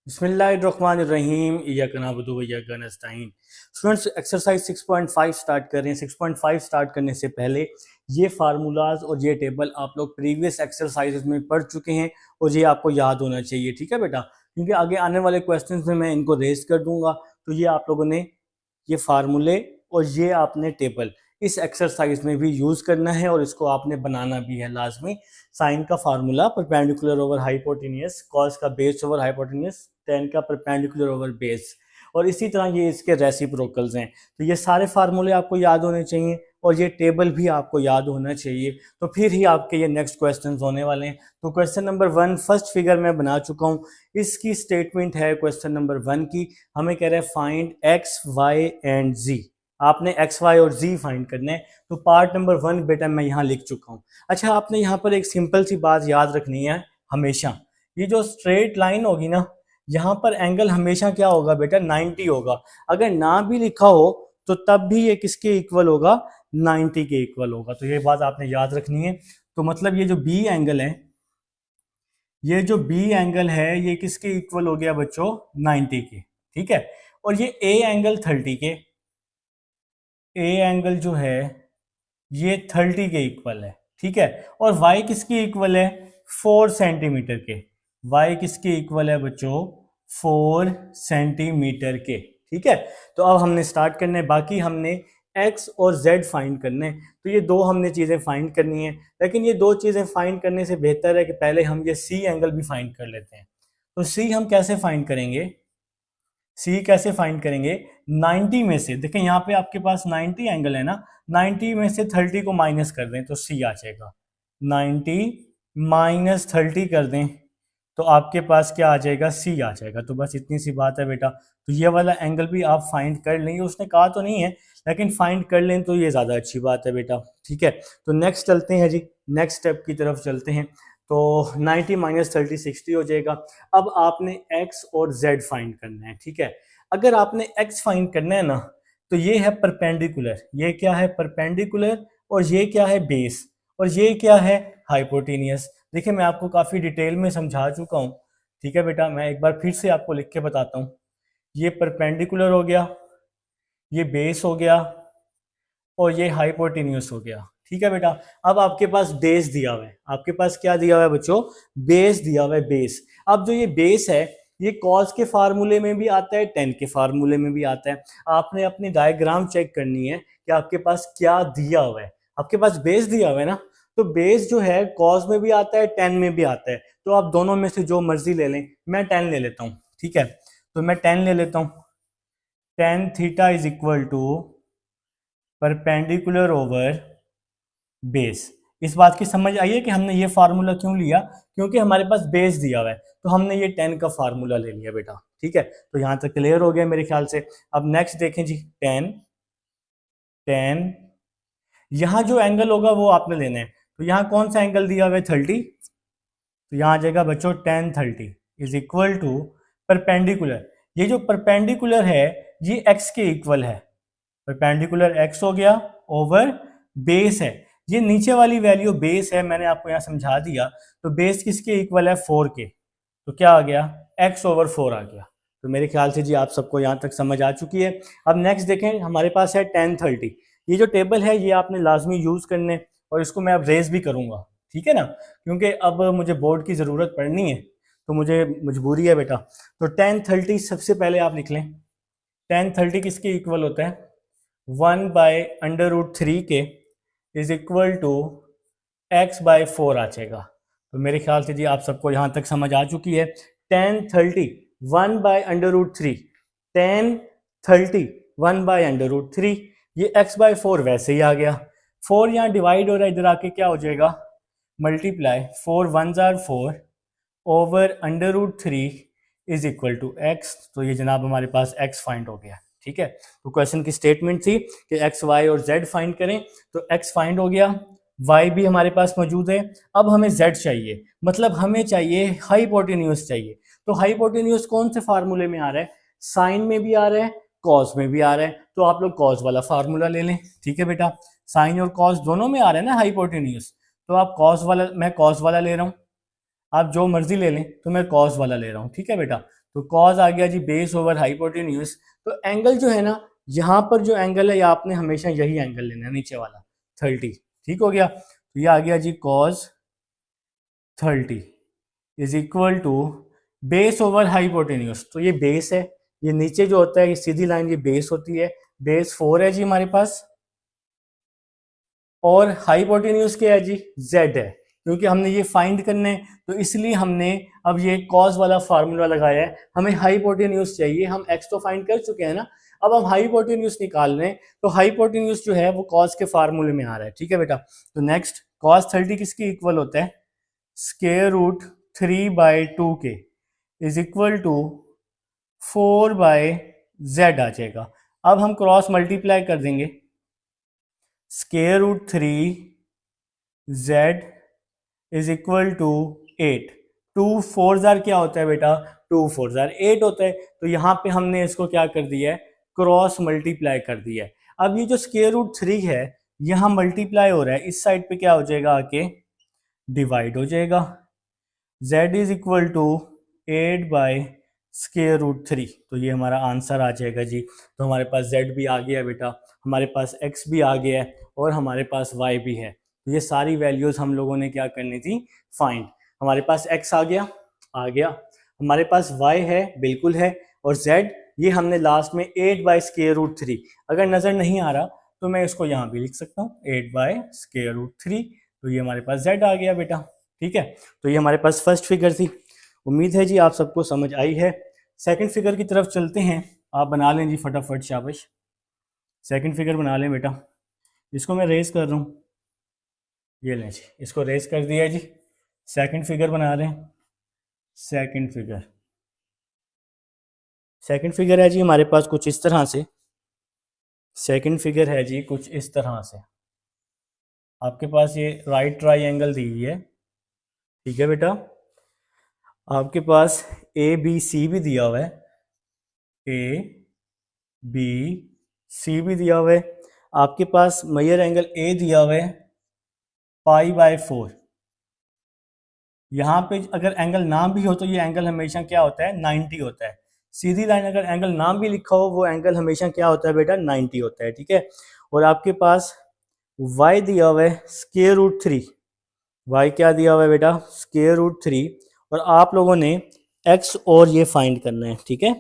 बिस्मिल्लाहिर्रहमानिर्रहीम इय्याका नअबुदु व इय्याका नस्तईन। Students exercise 6.5 start कर रहे हैं। 6.5 स्टार्ट करने से पहले ये फार्मूलाज और ये टेबल आप लोग प्रीवियस एक्सरसाइजेज में पढ़ चुके हैं और ये आपको याद होना चाहिए, ठीक है बेटा, क्योंकि आगे आने वाले क्वेश्चंस में मैं इनको रेज कर दूंगा। तो ये आप लोगों ने ये फार्मूले और ये आपने टेबल इस एक्सरसाइज में भी यूज़ करना है और इसको आपने बनाना भी है लाजमी। साइन का formula perpendicular over hypotenuse, cos का बेस ओवर हाइपोटेनियस, टेन का परपेंडिकुलर ओवर बेस, और इसी तरह ये इसके रेसिप्रोकल्स हैं। तो ये सारे फार्मूले आपको याद होने चाहिए और ये टेबल भी आपको याद होना चाहिए, तो फिर ही आपके ये नेक्स्ट क्वेश्चन होने वाले हैं। तो क्वेश्चन नंबर 1 फर्स्ट फिगर मैं बना चुका हूँ। इसकी स्टेटमेंट है क्वेश्चन नंबर 1 की, हमें कह रहे हैं फाइंड एक्स वाई एंड जी। आपने एक्स वाई और जी फाइंड करना है। तो पार्ट नंबर 1 बेटा मैं यहाँ लिख चुका हूँ। अच्छा, आपने यहाँ पर एक सिंपल सी बात याद रखनी है, हमेशा ये जो स्ट्रेट लाइन होगी ना, यहाँ पर एंगल हमेशा क्या होगा बेटा, 90 होगा। अगर ना भी लिखा हो तो तब भी ये किसके इक्वल होगा, 90 के इक्वल होगा। तो ये बात आपने याद रखनी है। तो मतलब ये जो बी एंगल है, ये जो बी एंगल है ये किसके इक्वल हो गया बच्चों, 90 के, ठीक है। और ये ए एंगल 30 के, ए एंगल जो है ये 30 के इक्वल है, ठीक है। और y किसके इक्वल है, 4 सेंटीमीटर के। y किसके इक्वल है बच्चों, 4 सेंटीमीटर के, ठीक है। तो अब हमने स्टार्ट करना है, बाकी हमने x और z फाइंड करने हैं। तो ये दो हमने चीज़ें फाइंड करनी है, लेकिन ये दो चीज़ें फाइंड करने से बेहतर है कि पहले हम ये c एंगल भी फाइंड कर लेते हैं। तो c हम कैसे फाइंड करेंगे, सी कैसे फाइंड करेंगे, 90 में से, देखें यहाँ पे आपके पास 90 एंगल है ना, 90 में से 30 को माइनस कर दें तो सी आ जाएगा। 90 माइनस 30 कर दें तो आपके पास क्या आ जाएगा, सी आ जाएगा। तो बस इतनी सी बात है बेटा। तो ये वाला एंगल भी आप फाइंड कर लेंगे, उसने कहा तो नहीं है लेकिन फाइंड कर लें तो ये ज़्यादा अच्छी बात है बेटा, ठीक है। तो नेक्स्ट चलते हैं जी, नेक्स्ट स्टेप की तरफ चलते हैं। तो 90 माइनस 30 60 हो जाएगा। अब आपने x और z फाइंड करना है, ठीक है। अगर आपने x फाइंड करना है ना, तो ये है परपेंडिकुलर, ये क्या है परपेंडिकुलर, और ये क्या है बेस, और ये क्या है हाइपोटेनियस। देखिए मैं आपको काफ़ी डिटेल में समझा चुका हूँ, ठीक है बेटा। मैं एक बार फिर से आपको लिख के बताता हूँ। ये परपेंडिकुलर हो गया, ये बेस हो गया, और ये हाइपोटेन्यूस हो गया, ठीक है बेटा। अब आपके पास बेस दिया हुआ है, आपके पास क्या दिया हुआ है बच्चों, बेस दिया हुआ है, बेस। अब जो ये बेस है ये कॉस के फार्मूले में भी आता है, टेन के फार्मूले में भी आता है। आपने अपनी डायग्राम चेक करनी है कि आपके पास क्या दिया हुआ है। आपके पास बेस दिया हुआ है ना, तो बेस जो है कॉस में भी आता है, टेन में भी आता है। तो आप दोनों में से जो मर्जी ले लें, मैं 10 ले लेता हूँ, ठीक है। तो मैं 10 ले लेता हूँ। Tan theta is equal to perpendicular over base. इस बात की समझ आई है कि हमने ये फार्मूला क्यों लिया, क्योंकि हमारे पास बेस दिया हुआ है, तो हमने ये 10 का फार्मूला ले लिया बेटा, ठीक है। तो यहाँ तक क्लियर हो गया मेरे ख्याल से। अब नेक्स्ट देखें जी, 10 10, यहाँ जो एंगल होगा वो आपने लेना है। तो यहाँ कौन सा एंगल दिया हुआ है, 30। तो यहाँ आ जाएगा बच्चों 10 30 इज इक्वल टू परपेंडिकुलर। ये जो परपेंडिकुलर है ये x के इक्वल है, परपेंडिकुलर x हो गया ओवर बेस है। ये नीचे वाली वैल्यू बेस है, मैंने आपको यहाँ समझा दिया। तो बेस किसके इक्वल है, 4 के। तो क्या आ गया, x ओवर 4 आ गया। तो मेरे ख्याल से जी आप सबको यहाँ तक समझ आ चुकी है। अब नेक्स्ट देखें, हमारे पास है 10 30। ये जो टेबल है ये आपने लाजमी यूज़ करने, और इसको मैं अब रेज भी करूँगा, ठीक है ना, क्योंकि अब मुझे बोर्ड की ज़रूरत पड़नी है, तो मुझे मजबूरी है बेटा। तो 10 30 सबसे पहले आप लिख लें। 10 30 किसके इक्वल होता है, 1/√3 के इज इक्वल टू x/4 आ जाएगा। तो मेरे ख्याल से जी आप सबको यहाँ तक समझ आ चुकी है। 10 30 1/√3, 10 30 1/√3, ये x/4 वैसे ही आ गया। 4 यहाँ डिवाइड हो रहा है, इधर आके क्या हो जाएगा, मल्टीप्लाई, 4 1 जार 4 over √3 is equal to x। तो ये जनाब हमारे पास x फाइंड हो गया, ठीक है। तो क्वेश्चन की स्टेटमेंट थी कि x y और z फाइंड करें, तो x फाइंड हो गया, y भी हमारे पास मौजूद है। अब हमें z चाहिए, मतलब हमें चाहिए हाइपोटेन्यूज चाहिए। तो हाइपोटेन्यूज कौन से फार्मूले में आ रहा है, साइन में भी आ रहा है, कॉस में भी आ रहा है। तो आप लोग कॉस वाला फार्मूला ले लें, ठीक है बेटा। साइन और कॉस दोनों में आ रहा है ना हाइपोटेन्यूज, तो आप कॉस वाला, मैं कॉस वाला ले रहा हूँ, आप जो मर्जी ले लें, तो मैं कॉस वाला ले रहा हूँ, ठीक है बेटा। तो कॉज आ गया जी बेस ओवर हाइपोटेन्यूज। तो एंगल जो है ना, यहाँ पर जो एंगल है, ये आपने हमेशा यही एंगल लेना है, नीचे वाला 30। ठीक हो गया, तो ये आ गया जी cos 30 is equal to base over hypotenuse. तो ये बेस है, ये नीचे जो होता है ये सीधी लाइन, ये बेस होती है, बेस 4 है जी हमारे पास, और हाइपोटेन्यूज क्या है जी, z है। क्योंकि हमने ये फाइंड करना है तो इसलिए हमने अब ये कॉस वाला फार्मूला लगाया है। हमें हाइपोटेन्यूज चाहिए, हम x तो फाइंड कर चुके हैं ना, अब हम हाइपोटेन्यूज निकाल रहे हैं। तो हाइपोटेन्यूज जो है वो कॉस के फार्मूले में आ रहा है। ठीक है बेटा, तो नेक्स्ट कॉस 30 किसकी इक्वल होता है, स्क्वायर रूट 3/2 के इज इक्वल टू 4/z आ जाएगा। अब हम क्रॉस मल्टीप्लाई कर देंगे, square root 3z is equal to 8। 2 4 जार क्या होता है बेटा, 2 4 जार 8 होता है। तो यहाँ पे हमने इसको क्या कर दिया है, क्रॉस मल्टीप्लाई कर दिया है। अब ये जो स्क्वायर रूट 3 है यहाँ मल्टीप्लाई हो रहा है, इस साइड पे क्या हो जाएगा, आके डिवाइड हो जाएगा। z is equal to 8/√3। तो ये हमारा आंसर आ जाएगा जी। तो हमारे पास z भी आ गया बेटा, हमारे पास x भी आ गया है, और हमारे पास y भी है। तो ये सारी वैल्यूज हम लोगों ने क्या करनी थी, फाइंड। हमारे पास x आ गया, हमारे पास y है, बिल्कुल है, और z ये हमने लास्ट में 8/√3। अगर नज़र नहीं आ रहा तो मैं इसको यहाँ भी लिख सकता हूँ 8/√3। तो ये हमारे पास z आ गया बेटा। ठीक है, तो ये हमारे पास फर्स्ट फिगर थी। उम्मीद है जी आप सबको समझ आई है। सेकंड फिगर की तरफ चलते हैं, आप बना लें जी फटाफट, शाबाश। सेकंड फिगर बना लें बेटा, इसको मैं रेस कर रहा हूँ, ये लें जी, इसको रेस कर दिया जी। सेकंड फिगर बना रहे हैं, सेकंड फिगर है जी हमारे पास कुछ इस तरह से। सेकंड फिगर है जी कुछ इस तरह से, आपके पास ये राइट ट्राइंगल दी हुई है। ठीक है बेटा, आपके पास ABC भी दिया हुआ है, ABC भी दिया हुआ है। आपके पास मेजर एंगल A दिया हुआ है π/4। यहाँ पे अगर एंगल नाम भी हो तो ये एंगल हमेशा क्या होता है, 90 होता है। सीधी लाइन अगर एंगल नाम भी लिखा हो वो एंगल हमेशा क्या होता है बेटा, 90 होता है। ठीक है, और आपके पास y दिया हुआ है √3। y क्या दिया हुआ है बेटा, √3, और आप लोगों ने x और ये फाइंड करना है। ठीक है,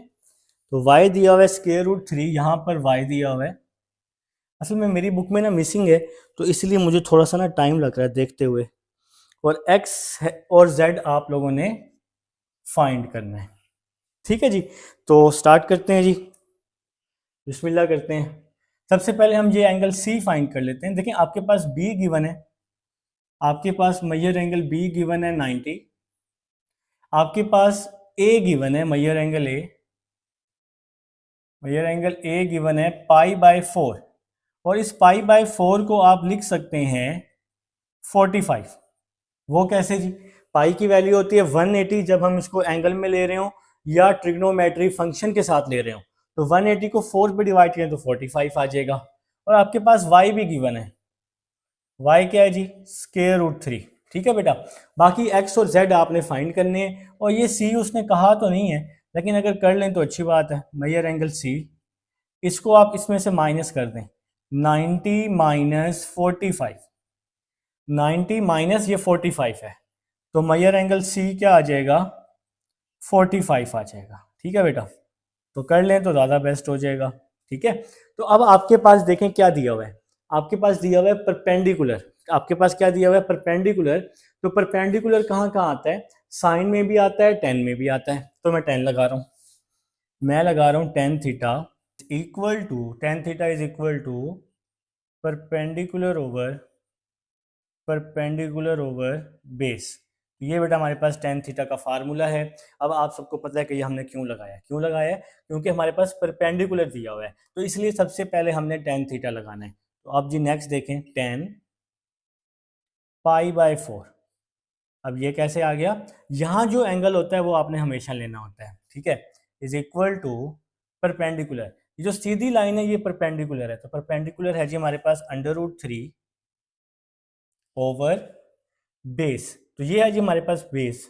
तो y दिया हुआ है √3, यहाँ पर y दिया हुआ है। असल में मेरी बुक में ना मिसिंग है, तो इसलिए मुझे थोड़ा सा ना टाइम लग रहा है देखते हुए, और x और z आप लोगों ने फाइंड करना है। ठीक है जी, तो स्टार्ट करते हैं जी, बिस्मिल्लाह करते हैं। सबसे पहले हम ये एंगल C फाइंड कर लेते हैं। देखिए आपके पास B गिवन है, आपके पास मेजर एंगल B गिवन है 90, आपके पास A गिवन है, मेजर एंगल A गिवन है π/4, और इस π/4 को आप लिख सकते हैं 45। वो कैसे जी, पाई की वैल्यू होती है 180 जब हम इसको एंगल में ले रहे हो या ट्रिग्नोमेट्री फंक्शन के साथ ले रहे हो। तो 180 को 4 पे डिवाइड करें तो 45 आ जाएगा। और आपके पास y भी गिवन है, y क्या है जी, √3। ठीक है बेटा, बाकी x और z आपने फाइंड करने हैं, और ये c उसने कहा तो नहीं है, लेकिन अगर कर लें तो अच्छी बात है। मेजर एंगल c, इसको आप इसमें से माइनस कर दें, 90 माइनस 45, 90 माइनस ये 45 है, तो मेजर एंगल C क्या आ जाएगा, 45 आ जाएगा। ठीक है बेटा, तो कर लें तो ज़्यादा बेस्ट हो जाएगा। ठीक है, तो अब आपके पास देखें क्या दिया हुआ है, आपके पास दिया हुआ है परपेंडिकुलर। आपके पास क्या दिया हुआ है, परपेंडिकुलर। तो परपेंडिकुलर कहाँ कहाँ आता है, साइन में भी आता है, टेन में भी आता है। तो मैं 10 लगा रहा हूँ, मैं लगा रहा हूँ tan theta equal to, tan theta is equal to perpendicular over base. ये बेटा हमारे पास tan थीटा का फार्मूला है। अब आप सबको पता है कि ये हमने क्यों लगाया है, क्योंकि हमारे पास परपेंडिकुलर दिया हुआ है, तो इसलिए सबसे पहले हमने tan थीटा लगाना है। तो अब जी नेक्स्ट देखें, tan π/4। अब ये कैसे आ गया, यहाँ जो एंगल होता है वो आपने हमेशा लेना होता है। ठीक है, इज इक्वल टू परपेंडिकुलर, ये जो सीधी लाइन है ये परपेंडिकुलर है, तो परपेंडिकुलर है जी हमारे पास √3 ओवर बेस। तो ये है जी हमारे पास बेस,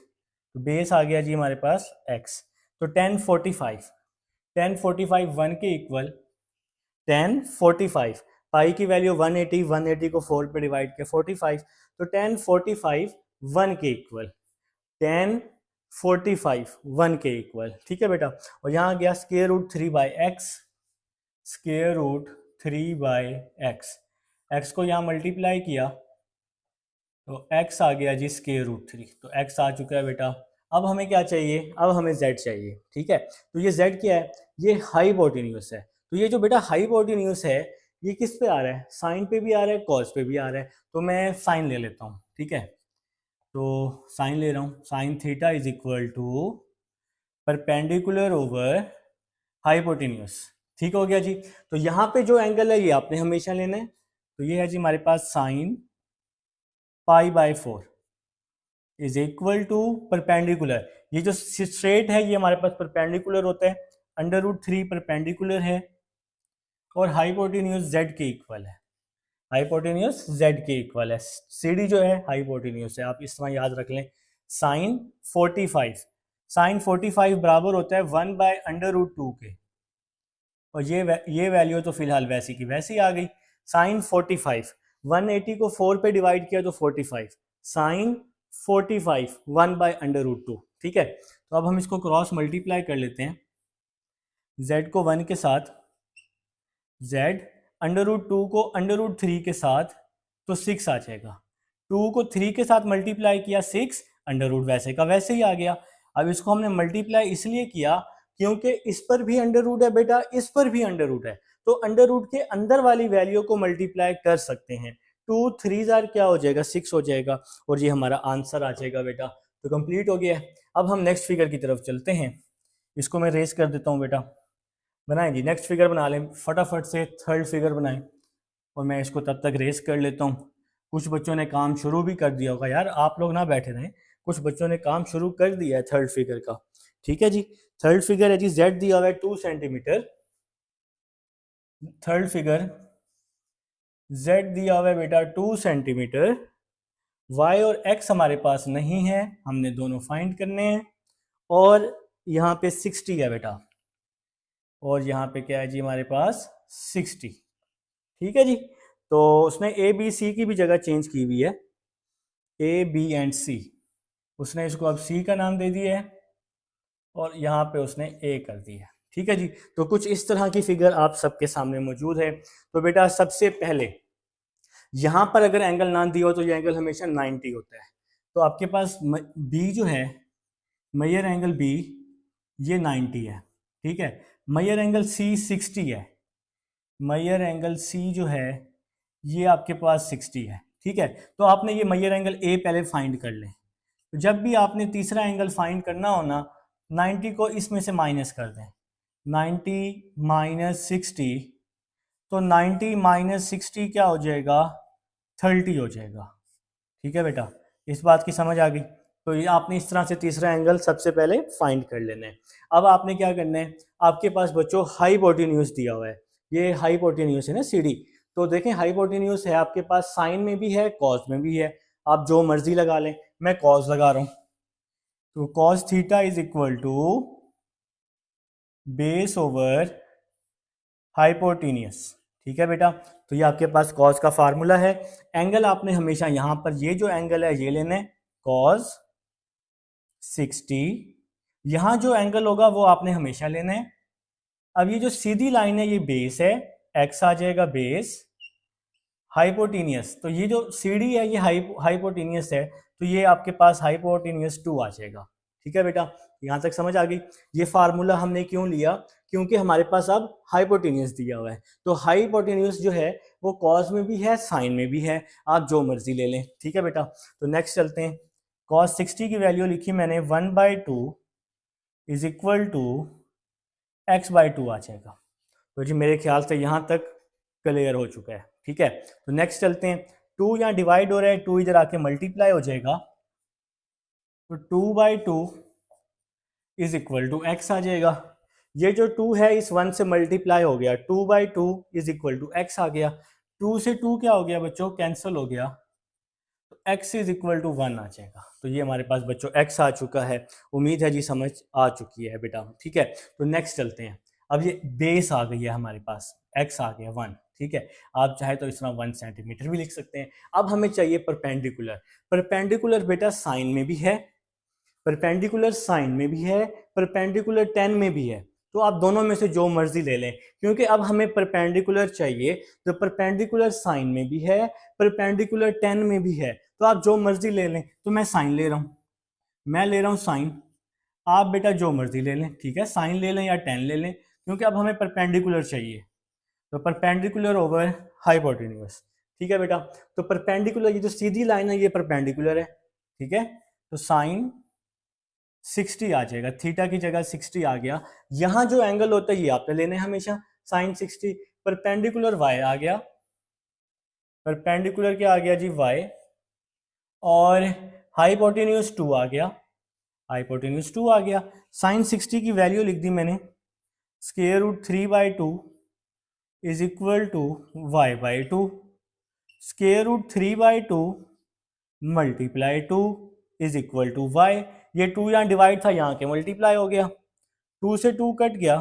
तो बेस आ गया जी हमारे पास x। तो 1045 1 के इक्वल 1045, पाई की वैल्यू 180, 180 को 4 पे डिवाइड किया 45, तो 1045 1 के इक्वल 1045 1 के इक्वल, ठीक है बेटा। और यहाँ गया square root 3 by x, square root 3 by x, x को यहाँ मल्टीप्लाई किया तो x आ गया जी स्क्वायर रूट 3, तो x आ चुका है बेटा। अब हमें क्या चाहिए, अब हमें z चाहिए, ठीक है। तो ये z क्या है, ये हाइपोटेन्यूस है। तो ये जो बेटा हाइपोटेन्यूस है ये किस पे आ रहा है, साइन पे भी आ रहा है, कॉस पे भी आ रहा है। तो मैं साइन ले लेता हूँ, ठीक है। तो साइन ले रहा हूँ, sine theta is equal to perpendicular over hypotenuse, ठीक हो गया जी। तो यहाँ पे जो एंगल है ये आपने हमेशा लेना है। तो ये है जी हमारे पास sine pi by 4 is equal to perpendicular, ये जो स्ट्रेट है ये हमारे पास परपेंडिकुलर होता है, अंडर रूट 3 परपेंडिकुलर है और हाइपोटेन्यूस z के इक्वल है, हाइपोटेन्यूस z के इक्वल है। CD जो है हाइपोटेन्यूस है, आप इस तरह याद रख लें। साइन 45, साइन 45 बराबर होता है 1 बाय अंडर रूट 2 के, और ये वैल्यू तो फिलहाल वैसी की वैसी आ गई। साइन 45, 180 को 4 पे डिवाइड किया तो 45, साइन 45 1 बाय अंडर रूट 2, ठीक है। तो अब हम इसको क्रॉस मल्टीप्लाई कर लेते हैं, z को 1 के साथ, z अंडर रूट 2 को अंडर रूट 3 के साथ तो 6 आ जाएगा, 2 को 3 के साथ मल्टीप्लाई किया 6, अंडर रूट वैसे का वैसे ही आ गया। अब इसको हमने मल्टीप्लाई इसलिए किया क्योंकि इस पर भी अंडर रूट है बेटा, इस पर भी अंडर रूट है, तो अंडर रूट के अंदर वाली वैल्यू को मल्टीप्लाई कर सकते हैं। 2 3 क्या हो जाएगा, 6 हो जाएगा, और ये हमारा आंसर आ जाएगा बेटा। तो कंप्लीट हो गया। अब हम नेक्स्ट फिगर की तरफ चलते हैं, इसको मैं रेस कर देता हूँ बेटा, बनाएं जी, नेक्स्ट फिगर बना लें फटाफट से, थर्ड फिगर बनाएं, और मैं इसको तब तक रेस कर लेता हूँ। कुछ बच्चों ने काम शुरू भी कर दिया होगा यार, आप लोग ना बैठे रहें, कुछ बच्चों ने काम शुरू कर दिया है थर्ड फिगर का, ठीक है जी। थर्ड फिगर है जी, z दिया हुआ है 2 सेंटीमीटर, थर्ड फिगर z दिया हुआ है बेटा 2 सेंटीमीटर, y और x हमारे पास नहीं है, हमने दोनों फाइंड करने हैं, और यहाँ पे 60 है बेटा, और यहाँ पे क्या है जी हमारे पास 60, ठीक है जी। तो उसने ए बी सी की भी जगह चेंज की हुई है, ए बी एंड सी, उसने इसको अब सी का नाम दे दिया है और यहाँ पे उसने ए कर दिया, ठीक है जी। तो कुछ इस तरह की फिगर आप सबके सामने मौजूद है। तो बेटा सबसे पहले यहाँ पर अगर एंगल ना दिया हो तो ये एंगल हमेशा 90 होता है। तो आपके पास बी जो है, मेजर एंगल बी, ये 90 है, ठीक है। मेजर एंगल सी 60 है, मेजर एंगल सी जो है ये आपके पास 60 है, ठीक है। तो आपने ये मेजर एंगल ए पहले फाइंड कर लें। तो जब भी आपने तीसरा एंगल फाइंड करना हो ना, 90 को इसमें से माइनस कर दें, 90 माइनस 60, तो 90 माइनस 60 क्या हो जाएगा, 30 हो जाएगा, ठीक है बेटा। इस बात की समझ आ गई। तो ये आपने इस तरह से तीसरा एंगल सबसे पहले फाइंड कर लेना है। अब आपने क्या करना है, आपके पास बच्चों हाइपोटेन्यूस दिया हुआ है, ये हाइपोटेन्यूस है ना CD। तो देखें हाइपोटेन्यूस है आपके पास, साइन में भी है कॉस में भी है, आप जो मर्जी लगा लें, मैं कॉस लगा रहा हूं। तो cos theta is equal to base over hypotenuse, ठीक है बेटा। तो ये आपके पास कॉस का फार्मूला है। एंगल आपने हमेशा यहां पर ये जो एंगल है ये लेना है, कॉस 60, यहां जो एंगल होगा वो आपने हमेशा लेना है। अब ये जो सीधी लाइन है ये बेस है, एक्स आ जाएगा बेस, हाइपोटेनियस, तो ये जो CD है ये हाइपोटेनियस है, तो ये आपके पास हाइपोटेनियस 2 आ जाएगा, ठीक है बेटा। यहाँ तक समझ आ गई। ये फार्मूला हमने क्यों लिया, क्योंकि हमारे पास अब हाइपोटेनियस दिया हुआ है। तो हाइपोटेनियस जो है वो कॉस में भी है साइन में भी है, आप जो मर्जी ले लें, ठीक है बेटा। तो नेक्स्ट चलते हैं, कॉस 60 की वैल्यू लिखी मैंने 1/2 इज इक्वल टू x/2 आ जाएगा। तो जी मेरे ख्याल से यहाँ तक क्लियर हो चुका है, ठीक है। तो नेक्स्ट चलते हैं, 2 यहाँ डिवाइड हो रहा है, 2 इधर आके मल्टीप्लाई हो जाएगा, तो 2/2 इज इक्वल टू x आ जाएगा। ये जो 2 है इस 1 से मल्टीप्लाई हो गया, 2/2 इज इक्वल टू x आ गया। 2 से 2 क्या हो गया बच्चों, कैंसिल हो गया, तो x इज इक्वल टू 1 आ जाएगा। तो ये हमारे पास बच्चों x आ चुका है। उम्मीद है जी समझ आ चुकी है बेटा, ठीक है। तो नेक्स्ट चलते हैं। अब ये बेस आ गई है हमारे पास, x आ गया 1, ठीक है। आप चाहे तो इस तरह 1 सेंटीमीटर भी लिख सकते हैं। अब हमें चाहिए परपेंडिकुलर। परपेंडिकुलर बेटा साइन में भी है, परपेंडिकुलर साइन में भी है, परपेंडिकुलर टेन में भी है। तो आप दोनों में से जो मर्जी ले लें, क्योंकि अब हमें परपेंडिकुलर चाहिए। तो परपेंडिकुलर साइन में भी है, परपेंडिकुलर टेन में भी है। तो आप जो मर्जी ले लें। तो मैं साइन ले रहा हूं, मैं ले रहा हूं साइन। आप बेटा जो मर्जी ले लें, ठीक है, साइन ले लें या टेन ले लें, क्योंकि अब हमें परपेंडिकुलर चाहिए। तो परपेंडिकुलर ओवर हाइपोटेन्यूज, ठीक है बेटा। तो परपेंडिकुलर, ये जो सीधी लाइन है ये परपेंडिकुलर है, ठीक है। तो साइन 60 आ जाएगा, थीटा की जगह 60 आ गया। यहां जो एंगल होता है ये आपने लेने हमेशा साइन 60। परपेंडिकुलर वाई आ गया, परपेंडिकुलर क्या आ गया जी वाई, और हाइपोटेन्यूज 2 आ गया, हाइपोटेन्यूज 2 आ गया। साइन 60 की वैल्यू लिख दी मैंने, square root 3/2 is equal to y/2, square root 3/2 multiply 2 is equal to Y. ये 2 यहाँ डिवाइड था, यहाँ के मल्टीप्लाई हो गया, 2 से 2 कट गया,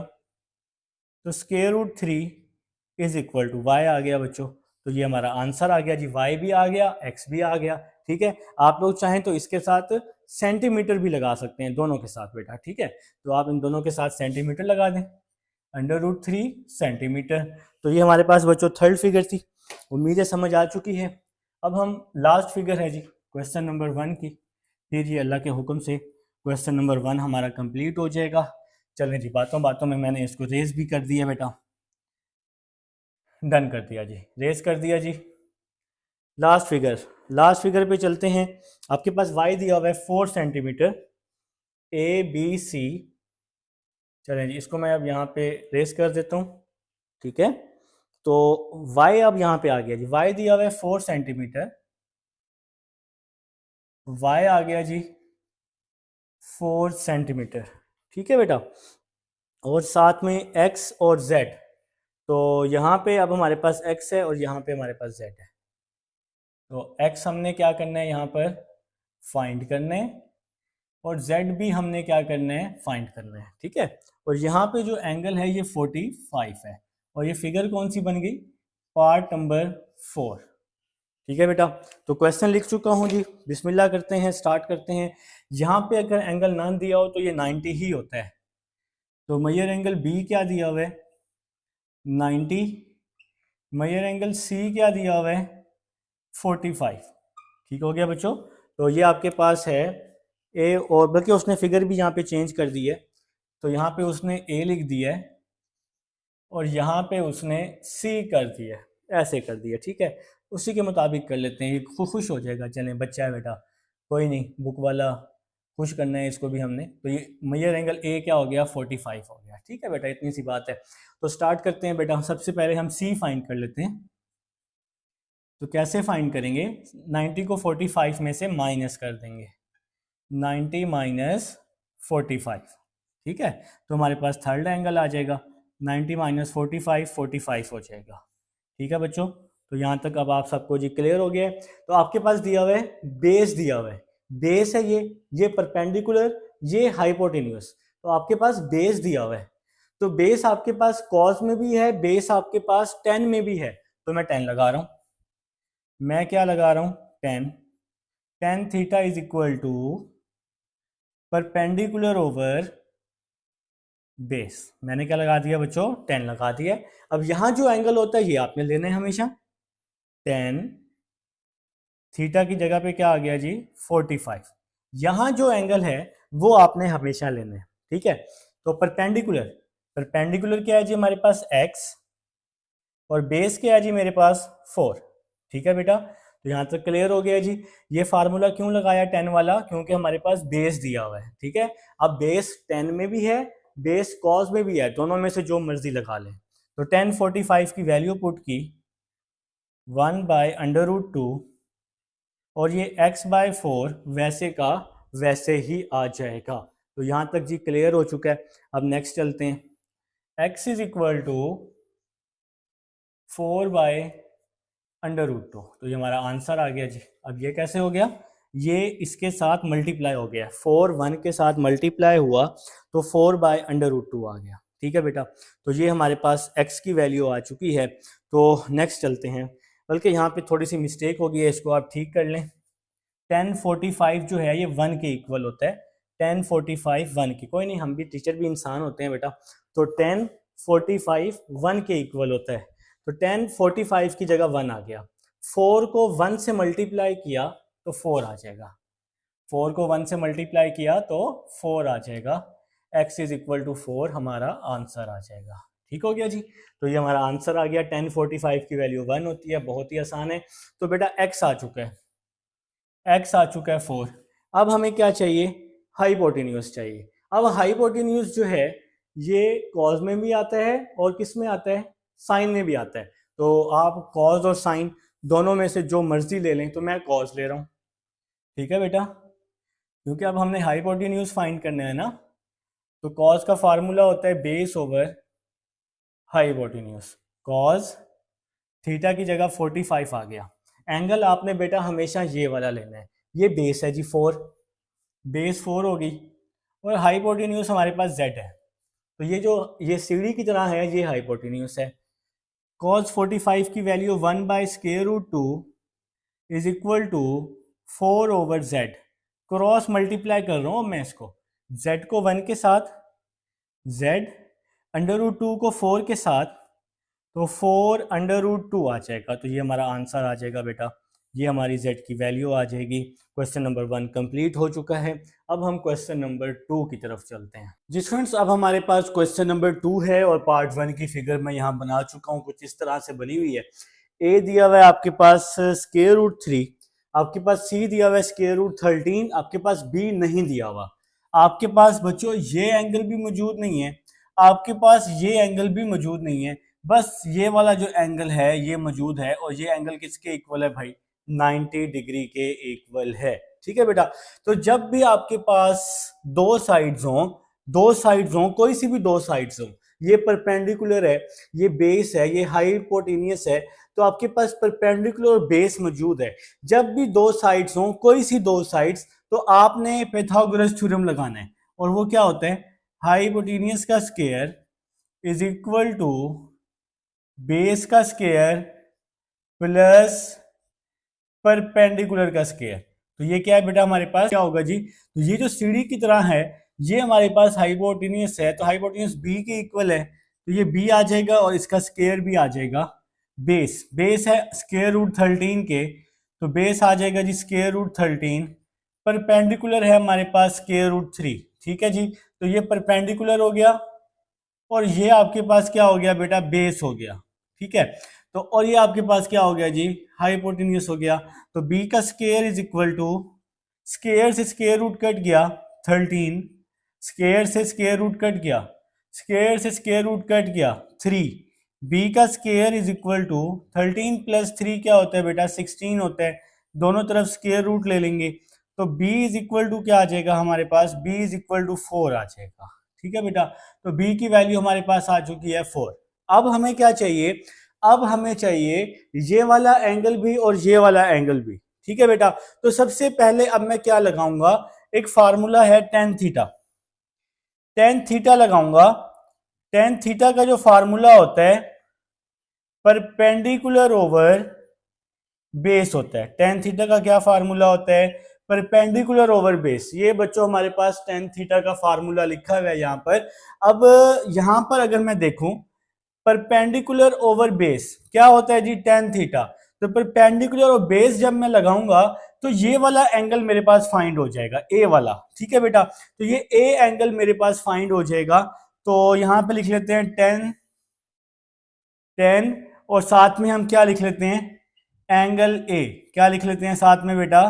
तो square root 3 is equal to y आ गया बच्चों। तो ये हमारा आंसर आ गया जी, वाई भी आ गया, एक्स भी आ गया, ठीक है। आप लोग चाहें तो इसके साथ सेंटीमीटर भी लगा सकते हैं, दोनों के साथ बेटा, ठीक है। तो आप इन दोनों के साथ सेंटीमीटर लगा दें, √3 सेंटीमीटर। तो ये हमारे पास बच्चों थर्ड फिगर थी। उम्मीद है समझ आ चुकी है। अब हम लास्ट फिगर है जी क्वेश्चन नंबर 1 की, फिर ये अल्लाह के हुक्म से क्वेश्चन नंबर 1 हमारा कंप्लीट हो जाएगा। चलें जी, बातों बातों में मैंने इसको रेस भी कर दिया बेटा, डन कर दिया जी, रेस कर दिया जी। लास्ट फिगर, लास्ट फिगर पे चलते हैं। आपके पास y दिया हुआ है 4 सेंटीमीटर, ABC। चलें जी, इसको मैं अब यहाँ पे रेस कर देता हूँ, ठीक है। तो y अब यहाँ पे आ गया जी, y दिया हुआ है 4 सेंटीमीटर, y आ गया जी 4 सेंटीमीटर, ठीक है बेटा। और साथ में x और z, तो यहाँ पे अब हमारे पास x है और यहाँ पे हमारे पास z है। तो x हमने क्या करना है यहाँ पर फाइंड करना है, और z भी हमने क्या करना है फाइंड करना है, ठीक है। और यहाँ पे जो एंगल है ये 45 है, और ये फिगर कौन सी बन गई, पार्ट नंबर 4, ठीक है बेटा। तो क्वेश्चन लिख चुका हूँ जी, बिस्मिल्लाह करते हैं, स्टार्ट करते हैं। यहाँ पे अगर एंगल ना दिया हो तो ये 90 ही होता है। तो मेजर एंगल बी क्या दिया हुआ है 90, मेजर एंगल सी क्या दिया हुआ है 45, ठीक हो गया बच्चों। तो ये आपके पास है ए, और बल्कि उसने फिगर भी यहाँ पे चेंज कर दी है। तो यहाँ पे उसने ए लिख दिया है और यहाँ पे उसने सी कर दिया है, ऐसे कर दिया, ठीक है। उसी के मुताबिक कर लेते हैं, ये खुश हो जाएगा। चलें, बच्चा है बेटा, कोई नहीं, बुक वाला खुश करना है इसको भी हमने। तो ये मेजर एंगल ए क्या हो गया 45 हो गया, ठीक है बेटा, इतनी सी बात है। तो स्टार्ट करते हैं बेटा, सबसे पहले हम सी फाइंड कर लेते हैं। तो कैसे फाइंड करेंगे, 90 को 45 में से माइनस कर देंगे, 90 माइनस 45, ठीक है। तो हमारे पास थर्ड एंगल आ जाएगा, 90 माइनस 45 45 हो जाएगा, ठीक है बच्चों। तो यहाँ तक अब आप सबको जी क्लियर हो गया है। तो आपके पास दिया हुआ है बेस, दिया हुआ है बेस है ये परपेंडिकुलर, ये हाइपोटेन्यूस। तो आपके पास बेस दिया हुआ है, तो बेस आपके पास कॉस में भी है, बेस आपके पास टेन में भी है। तो मैं 10 लगा रहा हूँ, मैं क्या लगा रहा हूँ 10, tan theta is equal to perpendicular over base. मैंने क्या लगा दिया बच्चों 10 लगा दिया। अब यहां जो एंगल होता है ये आपने लेना है हमेशा, 10 थीटा की जगह पे क्या आ गया जी 45। यहां जो एंगल है वो आपने हमेशा लेना है, ठीक है। तो परपेंडिकुलर, परपेंडिकुलर क्या है जी हमारे पास x, और बेस क्या है जी मेरे पास 4, ठीक है बेटा। तो यहाँ तक क्लियर हो गया जी। ये फार्मूला क्यों लगाया 10 वाला, क्योंकि हमारे पास बेस दिया हुआ है, ठीक है। अब बेस 10 में भी है, बेस कॉस में भी है, दोनों में से जो मर्जी लगा लें। तो 10 45 की वैल्यू पुट की 1/√2, और ये x/4 वैसे का वैसे ही आ जाएगा। तो यहाँ तक जी क्लियर हो चुका है। अब नेक्स्ट चलते हैं, x इज इक्वल टू 4/√2 √2। तो ये हमारा आंसर आ गया जी। अब ये कैसे हो गया, ये इसके साथ मल्टीप्लाई हो गया, 4 1 के साथ मल्टीप्लाई हुआ तो 4/√2 आ गया। ठीक है बेटा, तो ये हमारे पास x की वैल्यू आ चुकी है। तो नेक्स्ट चलते हैं, बल्कि यहाँ पे थोड़ी सी मिस्टेक हो गई है, इसको आप ठीक कर लें। 1045 जो है ये 1 के इक्वल होता है, 1045 1 की, कोई नहीं, हम भी टीचर भी इंसान होते हैं बेटा। तो 1045 1 के इक्वल होता है, तो 1045 की जगह 1 आ गया। 4 को 1 से मल्टीप्लाई किया तो 4 आ जाएगा, 4 को 1 से मल्टीप्लाई किया तो 4 आ जाएगा। x इज इक्वल टू 4 हमारा आंसर आ जाएगा। ठीक हो गया जी, तो ये हमारा आंसर आ गया। 1045 की वैल्यू 1 होती है, बहुत ही आसान है। तो बेटा x आ चुका है, x आ चुका है 4। अब हमें क्या चाहिए, हाइपोटेन्यूज चाहिए। अब हाइपोटेन्यूज जो है ये कॉज में भी आता है और किस में आता है, साइन में भी आता है। तो आप कॉज और साइन दोनों में से जो मर्जी ले लें, तो मैं कॉज ले रहा हूँ। ठीक है बेटा, क्योंकि अब हमने हाइपोटेन्यूज फाइंड करना है ना, तो कॉज का फार्मूला होता है base over hypotenuse. Cos theta की जगह 45 आ गया। एंगल आपने बेटा हमेशा ये वाला लेना है, ये बेस है जी 4, बेस 4 होगी, और हाइपोटेन्यूज हमारे पास z है। तो ये जो ये सीढ़ी की तरह है, ये हाइपोटेन्यूज है। cos 45 की value 1/√2 is equal to 4/z। Cross multiply कर रहा हूँ मैं इसको, z को 1 के साथ, z √2 को 4 के साथ, तो 4/√2 आ जाएगा। तो ये हमारा आंसर आ जाएगा बेटा, ये हमारी z की वैल्यू आ जाएगी। क्वेश्चन नंबर 1 कंप्लीट हो चुका है। अब हम क्वेश्चन नंबर 2 की तरफ चलते हैं जी फ्रेंड्स। अब हमारे पास क्वेश्चन नंबर 2 है और पार्ट 1 की फिगर मैं यहाँ बना चुका हूँ, कुछ इस तरह से बनी हुई है। a दिया हुआ है आपके पास √3, आपके पास c दिया हुआ है √13, आपके पास b नहीं दिया हुआ। आपके पास बच्चों ये एंगल भी मौजूद नहीं है, आपके पास ये एंगल भी मौजूद नहीं है, बस ये वाला जो एंगल है ये मौजूद है। और ये एंगल किसके इक्वल है भाई, 90 डिग्री के इक्वल है। ठीक है बेटा, तो जब भी आपके पास दो साइड्स हों, कोई सी भी दो साइड्स हों, ये परपेंडिकुलर है, ये बेस है, ये हाइपोटेनियस है, तो आपके पास परपेंडिकुलर और बेस मौजूद है। जब भी दो साइड्स हों, कोई सी दो साइड्स, तो आपने पाइथागोरस थ्योरम लगाना है, और वो क्या होता है, हाइपोटेनियस का square is equal to base का स्क्वायर प्लस परपेंडिकुलर का स्क्वायर। तो ये क्या है बेटा, हमारे पास क्या होगा जी, तो ये जो सीढ़ी की तरह है ये हमारे पास हाइपोटेनियस है, तो हाइपोटेनियस b के इक्वल है, तो ये b आ जाएगा और इसका स्क्वायर भी आ जाएगा। बेस है √13 के, तो बेस आ जाएगा जी √13। परपेंडिकुलर है हमारे पास √3। ठीक है जी, तो ये परपेंडिकुलर हो गया और ये आपके पास क्या हो गया बेटा, बेस हो गया। ठीक है, तो और ये आपके पास क्या हो गया जी, हाइपोटेन्यूस हो गया। तो b का square is equal to, square से स्क्वायर रूट कट गया 13, स्क्वायर से स्क्वायर रूट कट गया, स्क्वायर से स्क्वायर रूट कट गया 3, b का स्क्वायर इज इक्वल टू 13 + 3 क्या होता है बेटा, 16 होता है। दोनों तरफ स्क्वायर रूट ले लेंगे, तो b इज इक्वल टू क्या आ जाएगा हमारे पास, b इज इक्वल टू 4 आ जाएगा। ठीक है बेटा, तो b की वैल्यू हमारे पास आ चुकी है 4। अब हमें क्या चाहिए, अब हमें चाहिए ये वाला एंगल भी और ये वाला एंगल भी। ठीक है बेटा, तो सबसे पहले अब मैं क्या लगाऊंगा, एक फार्मूला है tan थीटा, tan थीटा लगाऊंगा। tan थीटा का जो फार्मूला होता है परपेंडिकुलर ओवर बेस होता है। tan थीटा का क्या फार्मूला होता है, परपेंडिकुलर ओवर बेस। ये बच्चों हमारे पास tan थीटा का फार्मूला लिखा हुआ है यहाँ पर। अब यहाँ पर अगर मैं देखूं परपेंडिकुलर ओवर बेस क्या होता है जी, tan थीटा। तो परपेंडिकुलर और बेस जब मैं लगाऊंगा तो ये वाला एंगल मेरे पास फाइंड हो जाएगा, ए वाला। ठीक है बेटा, तो ये ए एंगल मेरे पास फाइंड हो जाएगा। तो यहाँ पे लिख लेते हैं tan और साथ में हम क्या लिख लेते हैं, एंगल ए। क्या लिख लेते हैं साथ में बेटा,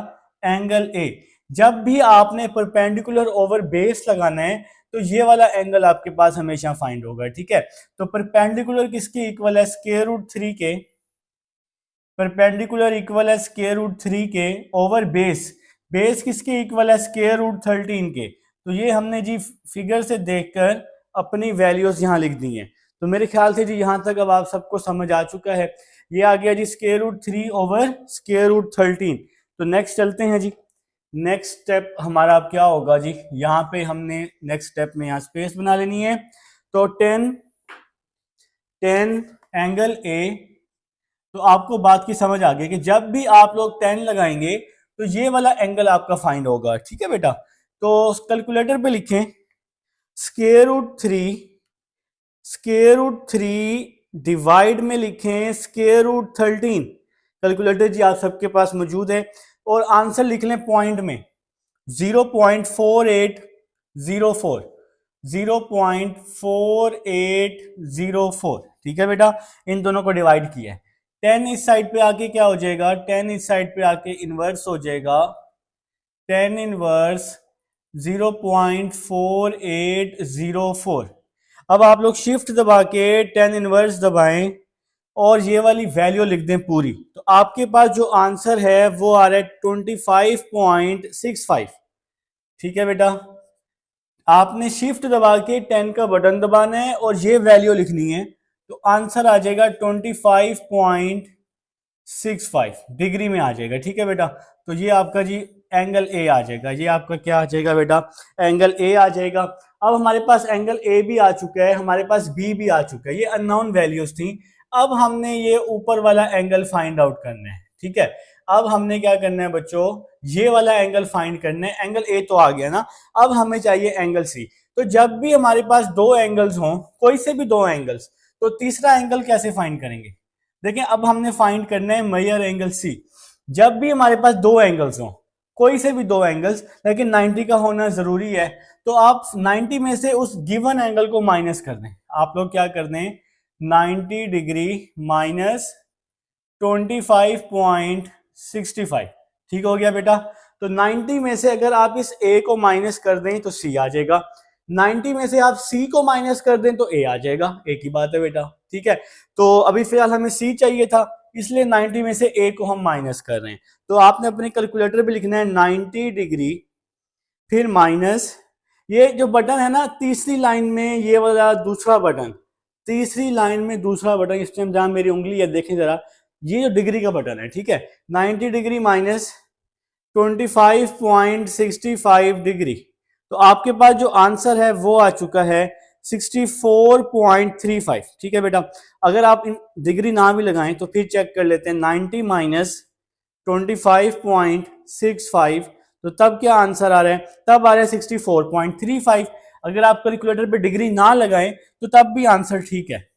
एंगल ए। जब भी आपने परपेंडिकुलर ओवर बेस लगाना है तो ये वाला एंगल आपके पास हमेशा फाइंड होगा। ठीक है, तो परपेंडिकुलर किसके इक्वल है, √3 के। परपेंडिकुलर इक्वल है √3 के ओवर बेस, बेस किसके इक्वल है, √13 के। तो ये हमने जी फिगर से देखकर अपनी वैल्यूज यहां लिख दी हैं। तो मेरे ख्याल से जी यहाँ तक अब आप सबको समझ आ चुका है। ये आ गया जी √3/√13। तो नेक्स्ट चलते हैं जी। नेक्स्ट स्टेप हमारा अब क्या होगा जी, यहाँ पे हमने नेक्स्ट स्टेप में यहाँ स्पेस बना लेनी है। तो 10 एंगल ए, तो आपको बात की समझ आ गई कि जब भी आप लोग 10 लगाएंगे तो ये वाला एंगल आपका फाइंड होगा, ठीक है बेटा। तो कैलकुलेटर पे लिखें √3 डिवाइड में लिखें √13। कैलकुलेटर जी आप सबके पास मौजूद है, और आंसर लिख लें पॉइंट में 0.4804, 0.4804, ठीक है बेटा। इन दोनों को डिवाइड किया है। 10 इस साइड पे आके क्या हो जाएगा, 10 इस साइड पे आके इनवर्स हो जाएगा, 10 इनवर्स 0.4804। अब आप लोग शिफ्ट दबा के 10 इनवर्स दबाएं और ये वाली वैल्यू लिख दें पूरी, तो आपके पास जो आंसर है वो आ रहा है 25.65, ठीक है बेटा। आपने शिफ्ट दबा के 10 का बटन दबाना है और ये वैल्यू लिखनी है, तो आंसर आ जाएगा 25.65 डिग्री में आ जाएगा, ठीक है बेटा। तो ये आपका जी एंगल ए आ जाएगा, ये आपका क्या आ जाएगा बेटा, एंगल ए आ जाएगा। अब हमारे पास एंगल ए भी आ चुका है, हमारे पास बी भी आ चुका है, ये अननोन वैल्यूज थी। अब हमने ये ऊपर वाला एंगल फाइंड आउट करना है, ठीक है। अब हमने क्या करना है बच्चों, ये वाला एंगल फाइंड करना है। एंगल ए तो आ गया ना, अब हमें चाहिए एंगल सी। तो जब भी हमारे पास दो एंगल्स हों, कोई से भी दो एंगल्स, तो तीसरा एंगल कैसे फाइंड करेंगे। देखिए अब हमने फाइंड करना है मेजर एंगल सी। जब भी हमारे पास दो एंगल्स हों, कोई से भी दो एंगल्स, लेकिन 90 का होना जरूरी है, तो आप 90 में से उस गिवन एंगल को माइनस कर दें। आप लोग क्या कर दें, 90 डिग्री माइनस 25.65, ठीक हो गया बेटा। तो 90 में से अगर आप इस ए को माइनस कर दें तो सी आ जाएगा, 90 में से आप सी को माइनस कर दें तो ए आ जाएगा, एक ही बात है बेटा, ठीक है। तो अभी फिलहाल हमें सी चाहिए था, इसलिए 90 में से ए को हम माइनस कर रहे हैं। तो आपने अपने कैलकुलेटर पे लिखना है 90 डिग्री फिर माइनस, ये जो बटन है ना तीसरी लाइन में, ये वाला दूसरा बटन, तीसरी लाइन में दूसरा बटन, इस टाइम जहां मेरी उंगली है देखें जरा, ये जो डिग्री का बटन है, ठीक है। 90 डिग्री माइनस 25.65 डिग्री, तो आपके पास जो आंसर है वो आ चुका है 64.35, ठीक है बेटा। अगर आप इन डिग्री ना भी लगाएं तो फिर चेक कर लेते हैं, 90 माइनस 25.65, तो तब क्या आंसर आ रहा है, तब आ रहा है 64.35। अगर आप कैलकुलेटर पे डिग्री ना लगाएं तो तब भी आंसर ठीक है,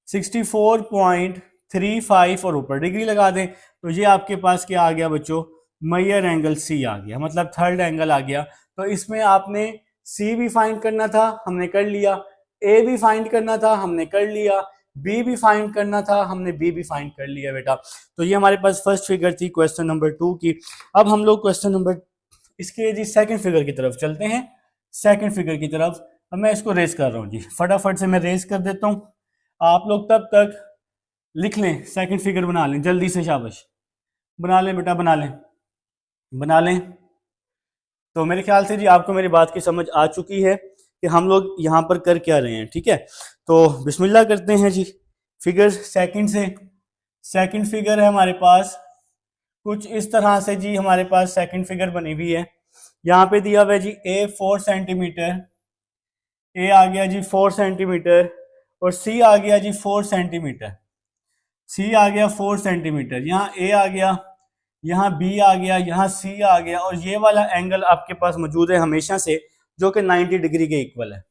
64.35 और ऊपर डिग्री लगा दें, तो ये आपके पास क्या आ गया बच्चों, मेजर एंगल सी आ गया, मतलब थर्ड एंगल आ गया। तो इसमें आपने सी भी फाइंड करना था, हमने कर लिया, ए भी फाइंड करना था, हमने कर लिया, बी भी फाइंड करना था, हमने बी भी फाइंड कर लिया बेटा। तो ये हमारे पास फर्स्ट फिगर थी क्वेश्चन नंबर 2 की। अब हम लोग क्वेश्चन नंबर इसके जी सेकंड फिगर की तरफ चलते हैं, सेकंड फिगर की तरफ। अब मैं इसको रेस कर रहा हूँ जी, फटाफट से मैं रेस कर देता हूँ, आप लोग तब तक लिख लें, सेकंड फिगर बना लें जल्दी से, शाबाश बना लें बेटा, बना लें बना लें। तो मेरे ख्याल से जी आपको मेरी बात की समझ आ चुकी है कि हम लोग यहाँ पर कर क्या रहे हैं, ठीक है। तो बिस्मिल्लाह करते हैं जी, फिगर सेकंड से। सेकंड फिगर है हमारे पास कुछ इस तरह से जी, हमारे पास सेकंड फिगर बनी हुई है। यहाँ पे दिया हुआ है जी ए 4 सेंटीमीटर, ए आ गया जी 4 सेंटीमीटर, और सी आ गया जी 4 सेंटीमीटर, सी आ गया 4 सेंटीमीटर, यहाँ ए आ गया, यहाँ बी आ गया, यहाँ सी आ गया, और ये वाला एंगल आपके पास मौजूद है हमेशा से, जो कि 90 डिग्री के इक्वल है।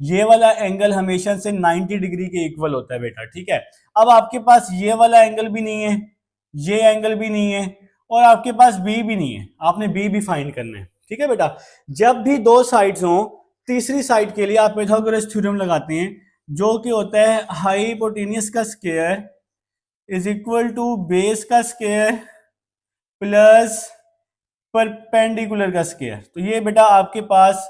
ये वाला एंगल हमेशा से 90 डिग्री के इक्वल होता है बेटा, ठीक है। अब आपके पास ये वाला एंगल भी नहीं है, ये एंगल भी नहीं है, और आपके पास बी भी नहीं है, आपने बी भी फाइंड करना है, ठीक है बेटा। जब भी दो साइड्स हों, तीसरी साइड के लिए आप पाइथागोरस थ्योरम लगाते हैं, जो कि होता है हाइपोटेन्यूस का square is equal to base का स्क्वायर प्लस परपेंडिकुलर का स्क्वायर। तो ये बेटा आपके पास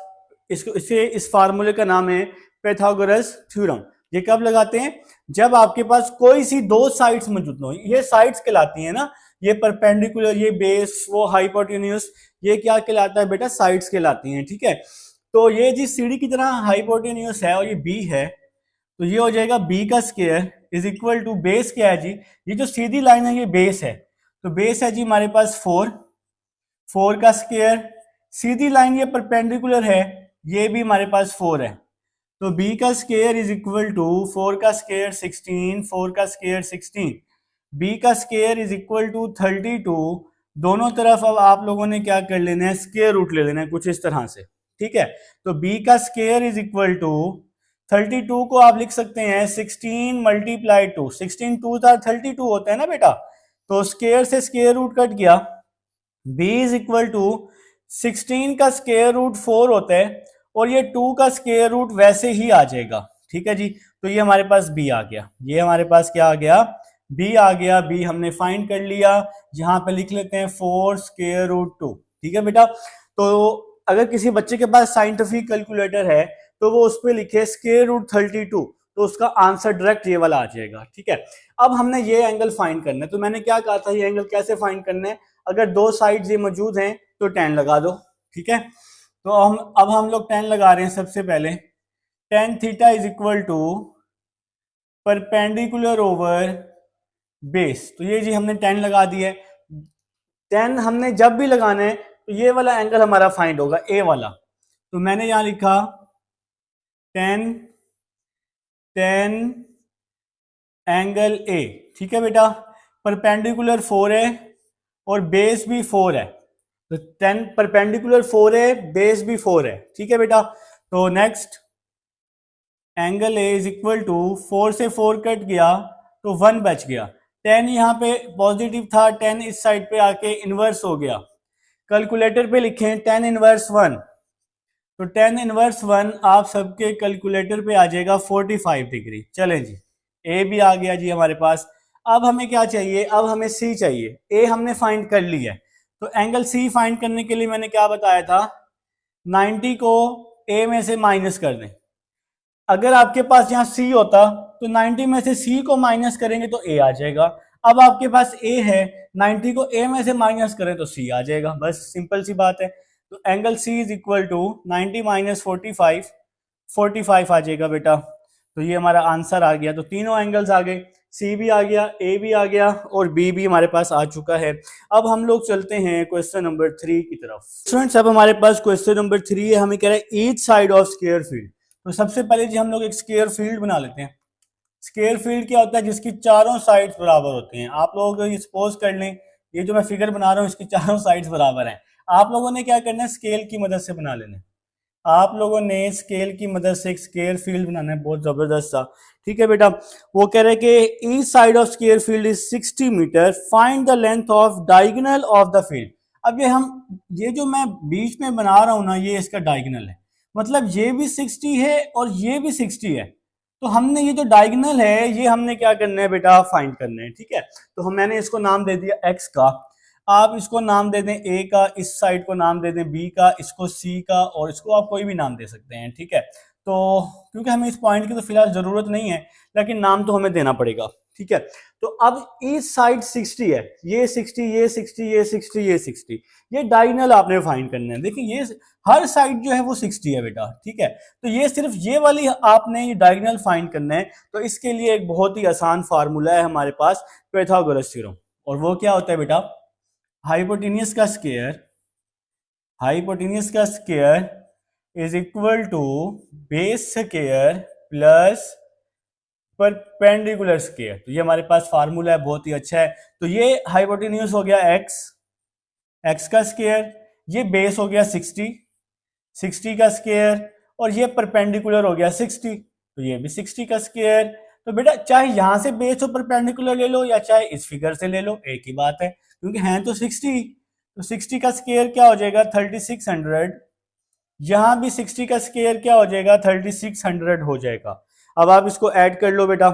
इस फार्मूले का नाम है पाइथागोरस थ्योरम। ये कब लगाते हैं, जब आपके पास कोई सी दो साइड्स मौजूद हो, ये साइड्स कहलाती हैं ना, ये परपेंडिकुलर, ये बेस, वो हाइपोटेन्यूस, ये क्या कहलाता है बेटा, साइड्स कहलाती हैं, ठीक है। तो ये जी सीढ़ी की तरह हाइपोटेन्यूस है और ये बी है, तो ये हो जाएगा बी का square is equal to base क्या है जी, ये जो सीधी लाइन है ये बेस है, तो बेस है जी हमारे पास 4, 4 का स्क्वायर, सीधी लाइन ये परपेंडिकुलर है, ये भी हमारे पास 4 है, तो b का स्क्वायर इज इक्वल टू 4 का स्क्वायर 16, 4 का स्क्वायर 16, b का स्क्वायर इज इक्वल टू 32। दोनों तरफ अब आप लोगों ने क्या कर लेना है, स्क्वायर रूट ले लेना है कुछ इस तरह से, ठीक है। तो b का स्क्वायर इज इक्वल टू 32 को आप लिख सकते हैं 16 मल्टीप्लाई 2, 16 2 32 होता है ना बेटा, तो स्क्वायर से स्क्वायर रूट कट गया, b इज इक्वल टू 16 का स्क्वायर रूट 4 होता है और ये 2 का स्क्वायर रूट वैसे ही आ जाएगा, ठीक है जी। तो ये हमारे पास b आ गया, ये हमारे पास क्या आ गया, b आ गया, b हमने फाइंड कर लिया, यहाँ पे लिख लेते हैं 4 स्क्वायर रूट 2, ठीक है बेटा। तो अगर किसी बच्चे के पास साइंटिफिक कैलकुलेटर है तो वो उस पर लिखे स्क्वायर रूट 32, तो उसका आंसर डायरेक्ट ये वाला आ जाएगा, ठीक है। अब हमने ये एंगल फाइंड करना है, तो मैंने क्या कहा था, ये एंगल कैसे फाइंड करना है, अगर दो साइड्स ये मौजूद हैं तो 10 लगा दो, ठीक है। तो अब हम लोग 10 लगा रहे हैं, सबसे पहले tan theta is equal to perpendicular over base, तो ये जी हमने 10 लगा दिया है। 10 हमने जब भी लगाना है तो ये वाला एंगल हमारा फाइंड होगा, ए वाला, तो मैंने यहां लिखा 10 एंगल ए, ठीक है बेटा। परपेंडिकुलर 4 है और बेस भी 4 है, तो 10 परपेंडिकुलर 4 है, बेस भी 4 है, ठीक है बेटा। तो next angle A is equal to 4 से 4 कट गया तो 1 बच गया, 10 यहाँ पे पॉजिटिव था, 10 इस साइड पे आके इनवर्स हो गया, कैलकुलेटर पे लिखें 10 इनवर्स 1, तो 10 इनवर्स 1 आप सबके कैलकुलेटर पे आ जाएगा 45 डिग्री। चलें जी, ए भी आ गया जी हमारे पास। अब हमें क्या चाहिए, अब हमें सी चाहिए, ए हमने फाइंड कर लिया है, तो एंगल सी फाइंड करने के लिए मैंने क्या बताया था, 90 को ए में से माइनस कर दें। अगर आपके पास यहाँ सी होता तो 90 में से सी को माइनस करेंगे तो ए आ जाएगा, अब आपके पास ए है, 90 को ए में से माइनस करें तो सी आ जाएगा, बस सिंपल सी बात है। तो angle C is equal to 90 minus 45, 45 आ जाएगा बेटा। तो ये हमारा आंसर आ गया, तो तीनों एंगल्स आ गए, सी भी आ गया, ए भी आ गया और बी भी हमारे पास आ चुका है। अब हम लोग चलते हैं क्वेश्चन नंबर 3 की तरफ। स्टूडेंट्स अब हमारे पास क्वेश्चन नंबर 3 है, हमें कह रहा है each side of square field. तो सबसे पहले जी हम लोग एक स्क्वायर फील्ड बना लेते हैं। स्क्वायर फील्ड क्या होता है, जिसकी चारों साइड्स बराबर होती हैं। आप लोग सपोज कर लें ये जो मैं फिगर बना रहा हूँ इसकी चारों साइड्स बराबर हैं, आप लोगों ने क्या करना है, स्केल की मदद से बना लेना है। आप लोगों ने स्केल की मदद से एक स्क्वायर फील्ड बनाना है, बहुत जबरदस्त सा, ठीक है बेटा। वो कह रहे हैं कि each side of square field is 60 metre, find the length of diagonal of the field. अब ये जो मैं बीच में बना रहा हूं ना, ये इसका डायगोनल है, मतलब ये भी 60 है और ये भी 60 है, तो हमने ये जो डायगोनल है ये हमने क्या करना है बेटा, फाइंड करना है, ठीक है। तो मैंने इसको नाम दे दिया x का, आप इसको नाम दे दें a का, इस साइड को नाम दे दें b का, इसको c का, और इसको आप कोई भी नाम दे सकते हैं, ठीक है। तो क्योंकि हमें इस पॉइंट की तो फिलहाल जरूरत नहीं है, लेकिन नाम तो हमें देना पड़ेगा, ठीक है। तो अब इस साइड 60 है, ये 60, ये 60, ये 60, ये 60, ये डायगोनल आपने फाइंड करना है। देखिए ये हर साइड जो है वो 60 है बेटा, ठीक है। तो ये सिर्फ ये वाली आपने ये डायगोनल फाइंड करना है, तो इसके लिए एक बहुत ही आसान फार्मूला है हमारे पास, पाइथागोरस थ्योरम, और वो क्या होता है बेटा, हाइपोटेन्यूस का square is equal to base square plus perpendicular square. तो ये हमारे पास फार्मूला है, बहुत ही अच्छा है। तो ये हाइपोटेन्यूस हो गया एक्स का स्क्वायर, ये बेस हो गया 60 का स्क्वायर, और ये परपेंडिकुलर हो गया 60, तो ये भी 60 का स्क्वायर। तो बेटा चाहे यहां से बेस और परपेंडिकुलर ले लो या चाहे इस फिगर से ले लो, एक ही बात है, क्योंकि हैं तो 60, तो 60 का स्क्वायर क्या हो जाएगा 3600, यहां भी 60 का स्क्वायर क्या हो जाएगा 3600 हो जाएगा। अब आप इसको ऐड कर लो बेटा,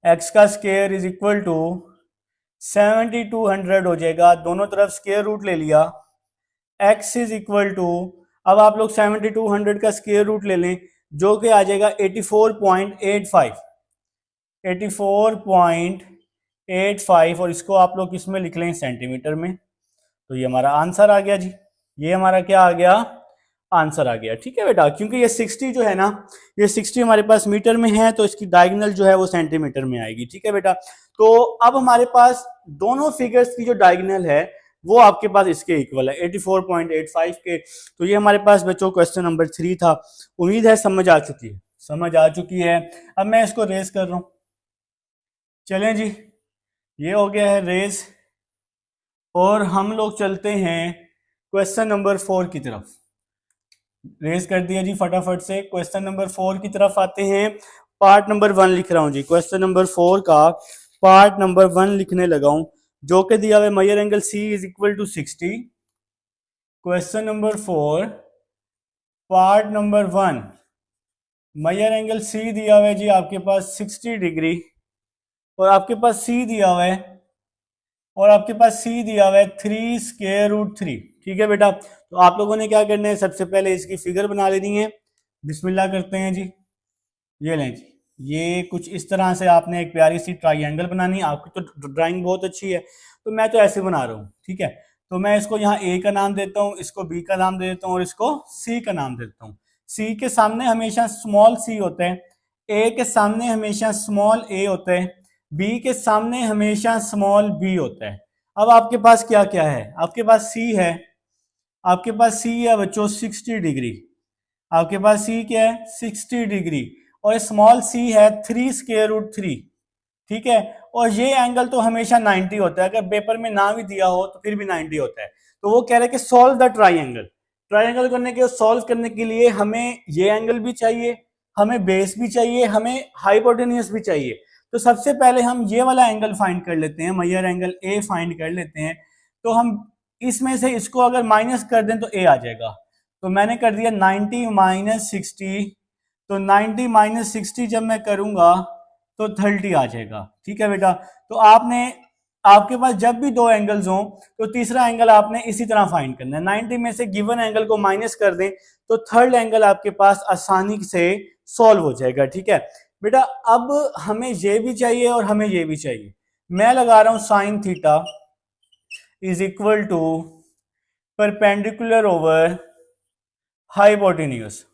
एक्स का स्क्वायर इज इक्वल टू 7200 हो जाएगा, दोनों तरफ स्क्वायर रूट ले लिया, x इज इक्वल टू, अब आप लोग 7200 का स्क्वायर रूट ले लें, जो कि आ जाएगा 84.85, और इसको आप लोग किसमें लिख लें, सेंटीमीटर में। तो ये हमारा आंसर आ गया जी, ये हमारा क्या आ गया, आंसर आ गया। ठीक है बेटा, क्योंकि ये 60 जो है ना, ये 60 हमारे पास मीटर में है, तो इसकी डायगोनल जो है वो सेंटीमीटर में आएगी। ठीक है बेटा, तो अब हमारे पास दोनों फिगर्स की जो डायगोनल है वो आपके पास इसके इक्वल है 84.85 के। तो ये हमारे पास बच्चों क्वेश्चन नंबर 3 था। उम्मीद है समझ आ चुकी है, समझ आ चुकी है। अब मैं इसको रेज कर रहा हूं। चलें जी, ये हो गया है रेज, और हम लोग चलते हैं क्वेश्चन नंबर 4 की तरफ। रेज कर दिया जी फटाफट से, क्वेश्चन नंबर 4 की तरफ आते हैं। पार्ट नंबर 1 लिख रहा हूं जी, क्वेश्चन नंबर 4 का पार्ट नंबर 1 लिखने लगा हूं, जो कि दिया हुआ है measure angle C is equal to 60। Question number 4 part number 1, measure angle C दिया हुआ है जी आपके पास 60 डिग्री, और आपके पास सी दिया हुआ है, और आपके पास सी दिया हुआ है 3 स्क्वायर रूट 3। ठीक है बेटा, तो आप लोगों ने क्या करना है, सबसे पहले इसकी फिगर बना लेनी है। बिस्मिल्लाह करते हैं जी। ये लें जी, ये कुछ इस तरह से आपने एक प्यारी सी ट्राइंगल बनानी है। आपकी तो ड्राइंग बहुत अच्छी है, तो मैं तो ऐसे बना रहा हूँ। ठीक है, तो मैं इसको यहाँ ए का नाम देता हूँ, इसको बी का नाम दे देता हूँ, और इसको सी का नाम देता हूँ। सी के सामने हमेशा स्मॉल सी होता है, ए के सामने हमेशा स्मॉल ए होता है, बी के सामने हमेशा स्मॉल बी होता है। अब आपके पास क्या क्या है, आपके पास सी है, आपके पास सी है बच्चों 60 डिग्री, आपके पास सी क्या है 60 डिग्री, और स्मॉल सी है 3 स्क्वायर रूट 3। ठीक है, और ये एंगल तो हमेशा 90 होता है, अगर पेपर में ना भी दिया हो तो फिर भी 90 होता है। तो वो कह रहे हैं कि सॉल्व द ट्राइंगल। ट्राइंगल करने के सॉल्व करने के लिए हमें ये एंगल भी चाहिए, हमें बेस भी चाहिए, हमें हाइपोटेन्यूस भी चाहिए। तो सबसे पहले हम ये वाला एंगल फाइंड कर लेते हैं, मेजर एंगल ए फाइंड कर लेते हैं। तो हम इसमें से इसको अगर माइनस कर दें तो ए आ जाएगा। तो मैंने कर दिया 90 माइनस 60, तो 90 माइनस 60 जब मैं करूंगा तो 30 आ जाएगा। ठीक है बेटा, तो आपने, आपके पास जब भी दो एंगल्स हों तो तीसरा एंगल आपने इसी तरह फाइंड करना है। 90 में से गिवन एंगल को माइनस कर दें तो थर्ड एंगल आपके पास आसानी से सॉल्व हो जाएगा। ठीक है बेटा, अब हमें ये भी चाहिए और हमें ये भी चाहिए। मैं लगा रहा हूं sine theta is equal to perpendicular over hypotenuse.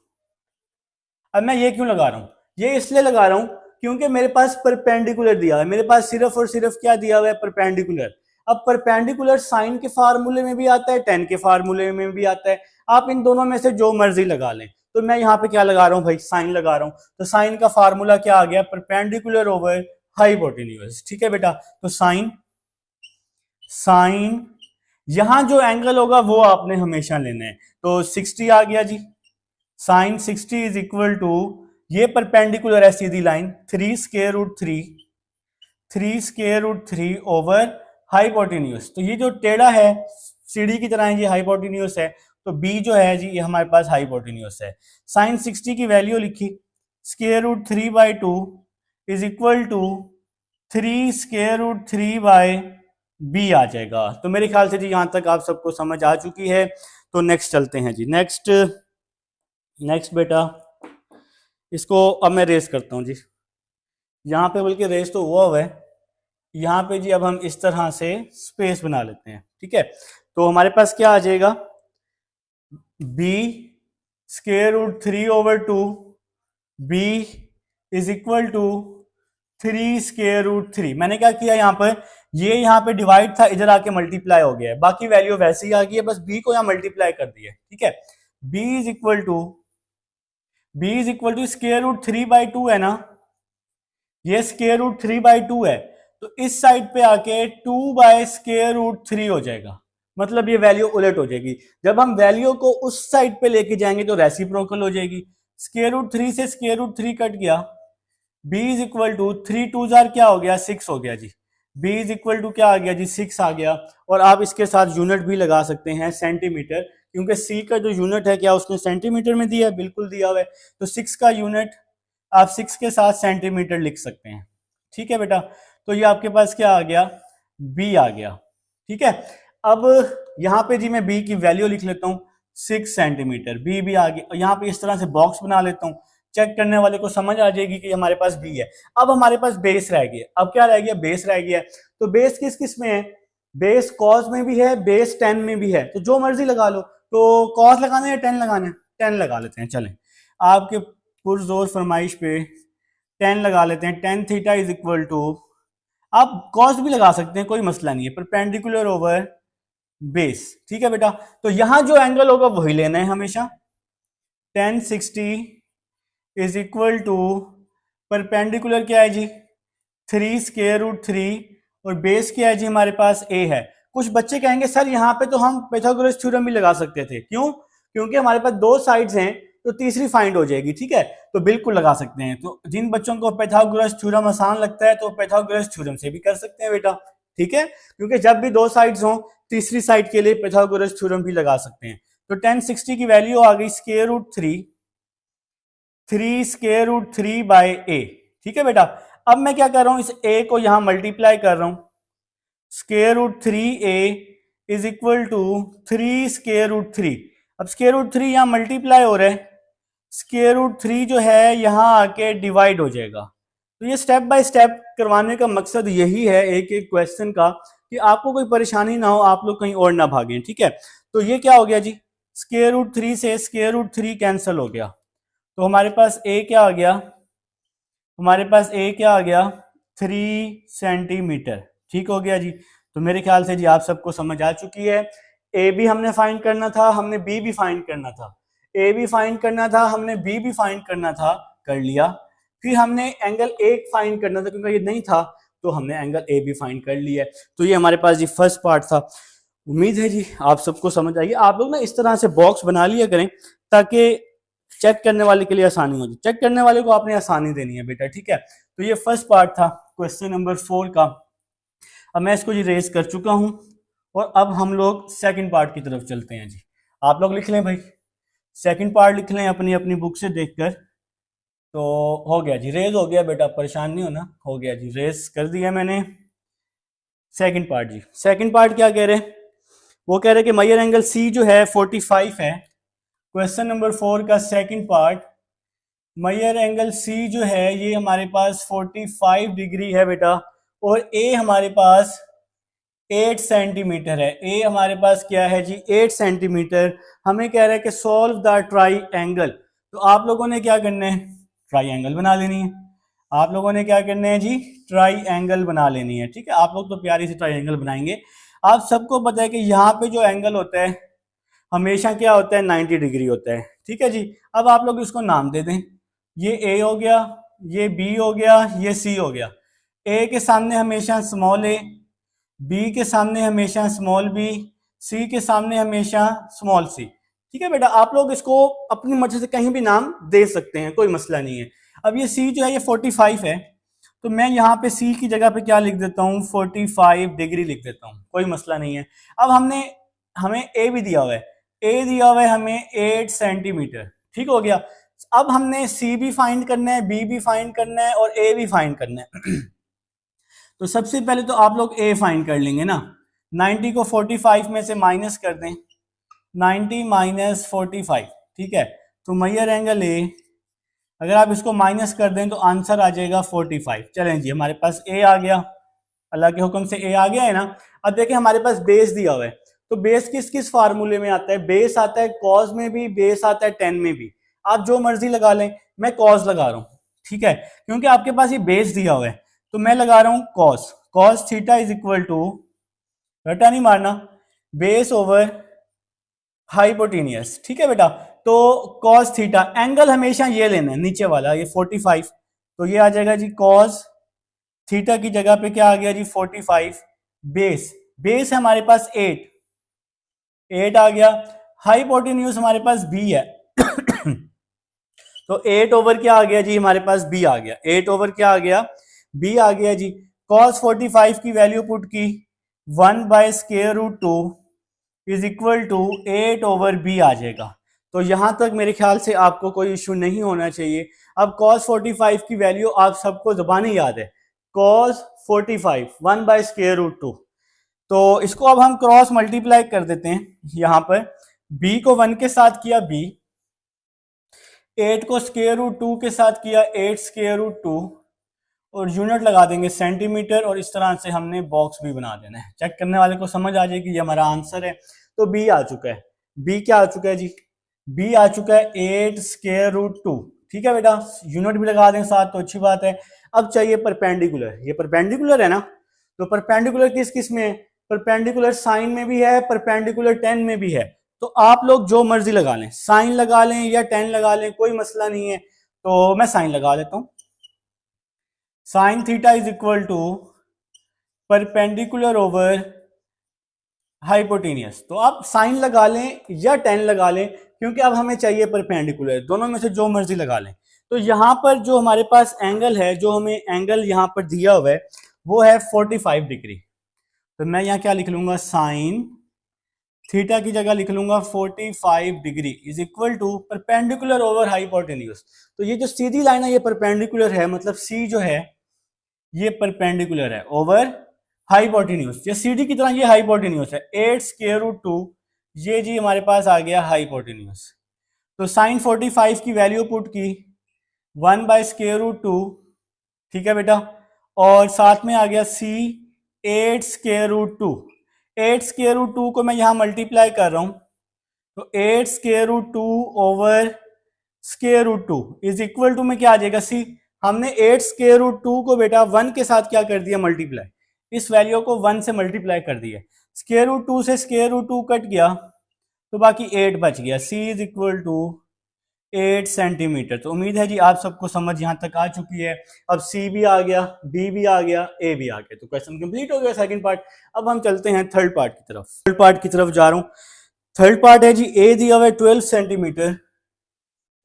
अब मैं ये क्यों लगा रहा हूं, ये इसलिए लगा रहा हूं क्योंकि मेरे पास परपेंडिकुलर दिया है, मेरे पास सिर्फ और सिर्फ क्या दिया हुआ है, परपेंडिकुलर। अब परपेंडिकुलर साइन के फार्मूले में भी आता है, टेन के फार्मूले में भी आता है, आप इन दोनों में से जो मर्जी लगा लें। तो मैं यहाँ पे क्या लगा रहा हूँ भाई, साइन लगा रहा हूँ। तो साइन का फार्मूला क्या आ गया, परपेंडिकुलर ओवर हाइपोटेन्यूज। ठीक है बेटा, तो साइन, साइन यहां जो एंगल होगा वो आपने हमेशा लेना है। तो 60 आ गया जी, साइन 60 इज इक्वल टू, ये परपेंडिकुलर है सीधी line, 3 square root 3, 3 square root 3 over hypotenuse. तो ये जो टेढ़ा है सीढ़ी की तरह है, ये हाइपोटेन्यूज है, तो बी जो है जी ये हमारे पास हाइपोटेन्यूज है। साइन 60 की वैल्यू लिखी, square root 3/2 is equal to 3 square root 3 b आ जाएगा। तो मेरे ख्याल से जी यहां तक आप सबको समझ आ चुकी है। तो नेक्स्ट चलते हैं जी, नेक्स्ट बेटा, इसको अब मैं रेस करता हूं जी, यहाँ पे बल्कि रेस तो हुआ है, यहाँ पे जी अब हम इस तरह से स्पेस बना लेते हैं। ठीक है, तो हमारे पास क्या आ जाएगा, B square root 3/2 B is equal to 3 square root 3। मैंने क्या किया यहाँ पर, ये यहाँ पे डिवाइड था, इधर आके मल्टीप्लाई हो गया है, बाकी वैल्यू वैसे ही आ गई है, बस बी को यहाँ मल्टीप्लाई कर दिया। ठीक है, B is equal to square root 3/2 है ना, ये स्क्वायर रूट 3/2 है, तो इस साइड पे आके 2 स्क्वायर रूट 3 हो जाएगा, मतलब ये वैल्यू उलट हो जाएगी। जब हम वैल्यू को उस साइड पे लेके जाएंगे तो रेसिप्रोकल हो जाएगी। स्क्वायर रूट 3 से स्क्वायर रूट 3 कट गया, b इज इक्वल टू 3 2 क्या हो गया, 6 हो गया जी। b इज इक्वल टू क्या आ गया जी, 6 आ गया। और आप इसके साथ यूनिट भी लगा सकते हैं, सेंटीमीटर, क्योंकि c का जो यूनिट है क्या उसने सेंटीमीटर में दिया है, बिल्कुल दिया हुआ है। तो 6 का यूनिट आप 6 के साथ सेंटीमीटर लिख सकते हैं। ठीक है बेटा, तो ये आपके पास क्या आ गया, b आ गया। ठीक है, अब यहाँ पे जी मैं b की वैल्यू लिख लेता हूँ 6 सेंटीमीटर, b भी आ गया। यहाँ पे इस तरह से बॉक्स बना लेता हूँ, चेक करने वाले को समझ आ जाएगी कि हमारे पास b है। अब हमारे पास बेस रह गया, अब क्या रह गया, बेस रह गया। तो बेस किस किस में है, बेस कॉस में भी है, बेस टेन में भी है, तो जो मर्जी लगा लो। तो कॉस लगाना है या टेन लगाना है, 10 लगा लेते हैं। चलें आपके पुरजोर फरमाइश पे 10 लगा लेते हैं। Tan theta is equal to, आप कॉस भी लगा सकते हैं, कोई मसला नहीं है, परपेंडिकुलर ओवर बेस। ठीक है बेटा, तो यहां जो एंगल होगा वही लेना है हमेशा। 1060 इज इक्वल टू परपेंडिकुलर क्या है जी 3 स्क्वायर रूट 3 और बेस क्या है जी हमारे पास a है। कुछ बच्चे कहेंगे सर यहाँ पे तो हम पाइथागोरस थ्योरम भी लगा सकते थे, क्यों? क्योंकि हमारे पास दो साइड्स हैं तो तीसरी फाइंड हो जाएगी। ठीक है, तो बिल्कुल लगा सकते हैं। तो जिन बच्चों को पाइथागोरस थ्योरम आसान लगता है तो पाइथागोरस थ्योरम से भी कर सकते हैं बेटा। ठीक है, क्योंकि जब भी दो साइड्स हों तीसरी साइड के लिए पाइथागोरस थ्योरम भी लगा सकते हैं। तो 1060 की वैल्यू आ गई square root 3 square root 3 by a। ठीक है बेटा, अब मैं क्या कर रहा हूं, इस a को यहां मल्टीप्लाई कर रहा हूं। Square root 3a is equal to 3 square root 3। अब स्क्वायर रूट 3 यहां मल्टीप्लाई हो रहा है, स्क्वायर रूट 3 जो है यहां आके डिवाइड हो जाएगा। तो ये स्टेप बाय स्टेप करवाने का मकसद यही है एक एक क्वेश्चन का, कि आपको कोई परेशानी ना हो, आप लोग कहीं और ना भागें। ठीक है, तो ये क्या हो गया जी, स्क्वायर रूट 3 से स्क्वायर रूट 3 कैंसिल हो गया, तो हमारे पास a क्या आ गया, हमारे पास a क्या आ गया 3 सेंटीमीटर। ठीक हो गया जी। तो मेरे ख्याल से जी आप सबको समझ आ चुकी है। a भी हमने फाइंड करना था, हमने b भी फाइंड करना था, a भी फाइंड करना था, हमने b भी फाइंड करना था, कर लिया। फिर हमने एंगल a फाइंड करना था, क्योंकि ये नहीं था तो हमने एंगल a भी फाइंड कर लिया। तो ये हमारे पास जी फर्स्ट पार्ट था। उम्मीद है जी आप सबको समझ आई। आप लोग ना इस तरह से बॉक्स बना लिया करें ताकि चेक करने वाले के लिए आसानी हो जाए। चेक करने वाले को आपने आसानी देनी है बेटा। ठीक है, तो ये फर्स्ट पार्ट था क्वेश्चन नंबर 4 का। अब मैं इसको जी रेज कर चुका हूं और अब हम लोग सेकंड पार्ट की तरफ चलते हैं जी। आप लोग लिख लें भाई, सेकंड पार्ट लिख लें अपनी अपनी बुक से देखकर। तो हो गया जी, रेज हो गया बेटा, परेशान नहीं होना, हो गया जी, रेज कर दिया मैंने। सेकंड पार्ट जी, सेकंड पार्ट क्या कह रहे हैं, वो कह रहे हैं कि मेजर एंगल सी जो है 45 है। क्वेश्चन नंबर 4 का second part, measure angle C जो है ये हमारे पास 45 डिग्री है बेटा, और ए हमारे पास 8 सेंटीमीटर है। ए हमारे पास क्या है जी 8 सेंटीमीटर। हमें कह रहा है कि सॉल्व द ट्राई एंगल। तो आप लोगों ने क्या करना है, ट्राई एंगल बना लेनी है। आप लोगों ने क्या करना है जी, ट्राई एंगल बना लेनी है। ठीक है, आप लोग तो प्यारी से ट्राई एंगल बनाएंगे। आप सबको पता है कि यहाँ पे जो एंगल होता है हमेशा क्या होता है 90 डिग्री होता है। ठीक है जी, अब आप लोग इसको नाम दे दें, ये ए हो गया, ये बी हो गया, ये सी हो गया। ए के सामने हमेशा स्मॉल ए, बी के सामने हमेशा स्मॉल बी, सी के सामने हमेशा स्मॉल सी। ठीक है बेटा, आप लोग इसको अपनी मर्जी से कहीं भी नाम दे सकते हैं, कोई मसला नहीं है। अब ये सी जो है ये 45 है, तो मैं यहाँ पे सी की जगह पे क्या लिख देता हूँ 45 डिग्री लिख देता हूँ, कोई मसला नहीं है। अब हमें ए भी दिया हुआ है, ए दिया हुआ है हमें 8 सेंटीमीटर। ठीक हो गया। अब हमने सी भी फाइंड करना है, बी भी फाइंड करना है और ए भी फाइंड करना है। तो सबसे पहले तो आप लोग ए फाइंड कर लेंगे ना। 90 को 45 में से माइनस कर दें, 90 माइनस 45। ठीक है, तो मेजर एंगल ए, अगर आप इसको माइनस कर दें तो आंसर आ जाएगा 45। चलें जी, हमारे पास ए आ गया, अल्लाह के हुक्म से ए आ गया है ना। अब देखें हमारे पास बेस दिया हुआ है, तो बेस किस किस फार्मूले में आता है, बेस आता है कॉस में भी, बेस आता है टेन में भी। आप जो मर्जी लगा लें, मैं कॉस लगा रहा हूं। ठीक है, क्योंकि आपके पास ये बेस दिया हुआ है तो मैं लगा रहा हूं cos. Cos theta is equal to, रटा नहीं मारना, बेस ओवर हाइपोटेनियस। ठीक है बेटा, तो कॉस थीटा, एंगल हमेशा ये लेना है नीचे वाला, ये 45, तो ये आ जाएगा जी कॉस थीटा की जगह पे क्या आ गया जी 45। बेस, बेस है हमारे पास 8 आ गया। हाइपोटेन्यूज हमारे पास बी है तो 8 ओवर क्या आ गया जी हमारे पास बी आ गया, 8 ओवर क्या आ गया बी आ गया जी। कॉस 45 की वैल्यू पुट की 1 by square root 2 is equal to 8 over b आ जाएगा। तो यहां तक मेरे ख्याल से आपको कोई इशू नहीं होना चाहिए। अब cos 45 की वैल्यू आप सबको ज़बानी याद है, cos 45 1 बाय स्क्वायर रूट 2। तो इसको अब हम क्रॉस मल्टीप्लाई कर देते हैं। यहां पर b को 1 के साथ किया b, 8 को स्क्वायर रूट 2 के साथ किया 8 स्क्वायर रूट 2, और यूनिट लगा देंगे सेंटीमीटर, और इस तरह से हमने बॉक्स भी बना देना है। चेक करने वाले को समझ आ जाएगी ये हमारा आंसर है। तो बी आ चुका है, बी क्या आ चुका है जी, बी आ चुका है 8 स्क्वायर रूट 2। ठीक है बेटा, यूनिट भी लगा दें साथ तो अच्छी बात है। अब चाहिए परपेंडिकुलर, ये परपेंडिकुलर है ना, तो परपेंडिकुलर किस किस में है? परपेंडिकुलर साइन में भी है, परपेंडिकुलर टेन में भी है। तो आप लोग जो मर्जी लगा लें, साइन लगा लें या टेन लगा लें, कोई मसला नहीं है। तो मैं साइन लगा लेता हूं। Sine theta is equal to perpendicular over hypotenuse. तो आप साइन लगा लें या टेन लगा लें, क्योंकि अब हमें चाहिए परपेंडिकुलर, दोनों में से जो मर्जी लगा लें। तो यहां पर जो हमारे पास एंगल है, जो हमें एंगल यहां पर दिया हुआ है वो है 45 डिग्री। तो मैं यहां क्या लिख लूंगा, साइन थीटा की जगह लिख लूंगा 45 degree is equal to perpendicular over hypotenuse. तो ये जो सीधी लाइन है ये परपेंडिकुलर है, मतलब सी जो है ये परपेंडिकुलर है ओवर हाइपोटेन्यूज। ये सीडी की तरह ये हाइपोटेन्यूज है 8 स्क्वायर रूट 2, ये जी हमारे पास आ गया हाइपोटेन्यूज। तो साइन 45 की वैल्यू पुट की 1 बाय स्क्वायर रूट 2। ठीक है बेटा, और साथ में आ गया सी 8 स्क्वायर रूट 2। 8 स्क्वायर रूट 2 को मैं यहां मल्टीप्लाई कर रहा हूं, तो 8 square root 2 over square root 2 is equal to में क्या आ जाएगा, सी। हमने 8 स्क्वायर रूट 2 को बेटा 1 के साथ क्या कर दिया, मल्टीप्लाई। इस वैल्यू को 1 से मल्टीप्लाई कर दिया, स्क्वायर रूट 2 से स्क्वायर रूट 2 कट गया तो बाकी 8 बच गया। सी इज इक्वल टू 8 सेंटीमीटर। तो उम्मीद है जी आप सबको समझ यहां तक आ चुकी है। अब सी भी आ गया, बी भी आ गया, ए भी आ गया, तो क्वेश्चन कंप्लीट हो गया सेकंड पार्ट। अब हम चलते हैं थर्ड पार्ट की तरफ। थर्ड पार्ट की तरफ जा रहा हूं। थर्ड पार्ट है जी, ए दिया हुआ है 12 सेंटीमीटर,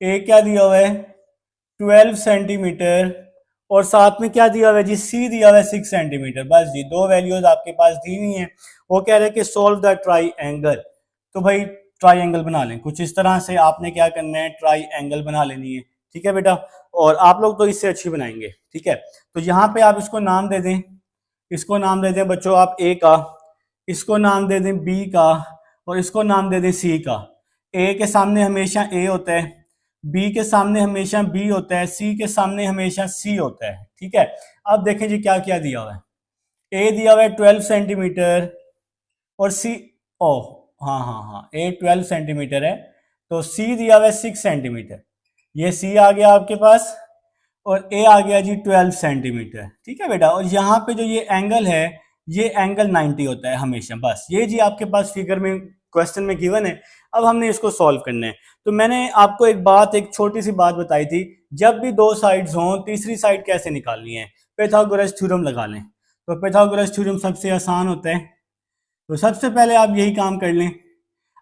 ए क्या दिया हुआ है 12 सेंटीमीटर, और साथ में क्या दिया हुआ है जी, सी दिया हुआ है 6 सेंटीमीटर। बस जी दो वैल्यूज आपके पास दी हुई हैं। वो कह रहे हैं कि सोल्व द ट्राई एंगल। तो भाई ट्राई एंगल बना लें, कुछ इस तरह से आपने क्या करना है, ट्राई एंगल बना लेनी है। ठीक है बेटा, और आप लोग तो इससे अच्छी बनाएंगे। ठीक है, तो यहाँ पे आप इसको नाम दे दें, इसको नाम दे दें बच्चों आप ए का, इसको नाम दे दें बी का, और इसको नाम दे दें सी का। ए के सामने हमेशा ए होता है, बी के सामने हमेशा बी होता है, सी के सामने हमेशा सी होता है। ठीक है, अब देखें जी क्या क्या दिया हुआ है। ए दिया हुआ है 12 सेंटीमीटर, और सी, ओ हाँ हाँ हाँ, ए 12 सेंटीमीटर है, तो सी दिया हुआ है 6 सेंटीमीटर। ये सी आ गया आपके पास, और ए आ गया जी 12 सेंटीमीटर। ठीक है बेटा, और यहाँ पे जो ये एंगल है ये एंगल 90 होता है हमेशा। बस ये जी आपके पास फिगर में क्वेश्चन में गिवन है। अब हमने इसको सॉल्व करना है। तो मैंने आपको एक बात, एक छोटी सी बात बताई थी, जब भी दो साइड्स हों तीसरी साइड कैसे निकालनी है, पाइथागोरस थ्योरम लगा लें। तो पाइथागोरस थ्योरम सबसे आसान होता है, तो सबसे पहले आप यही काम कर लें।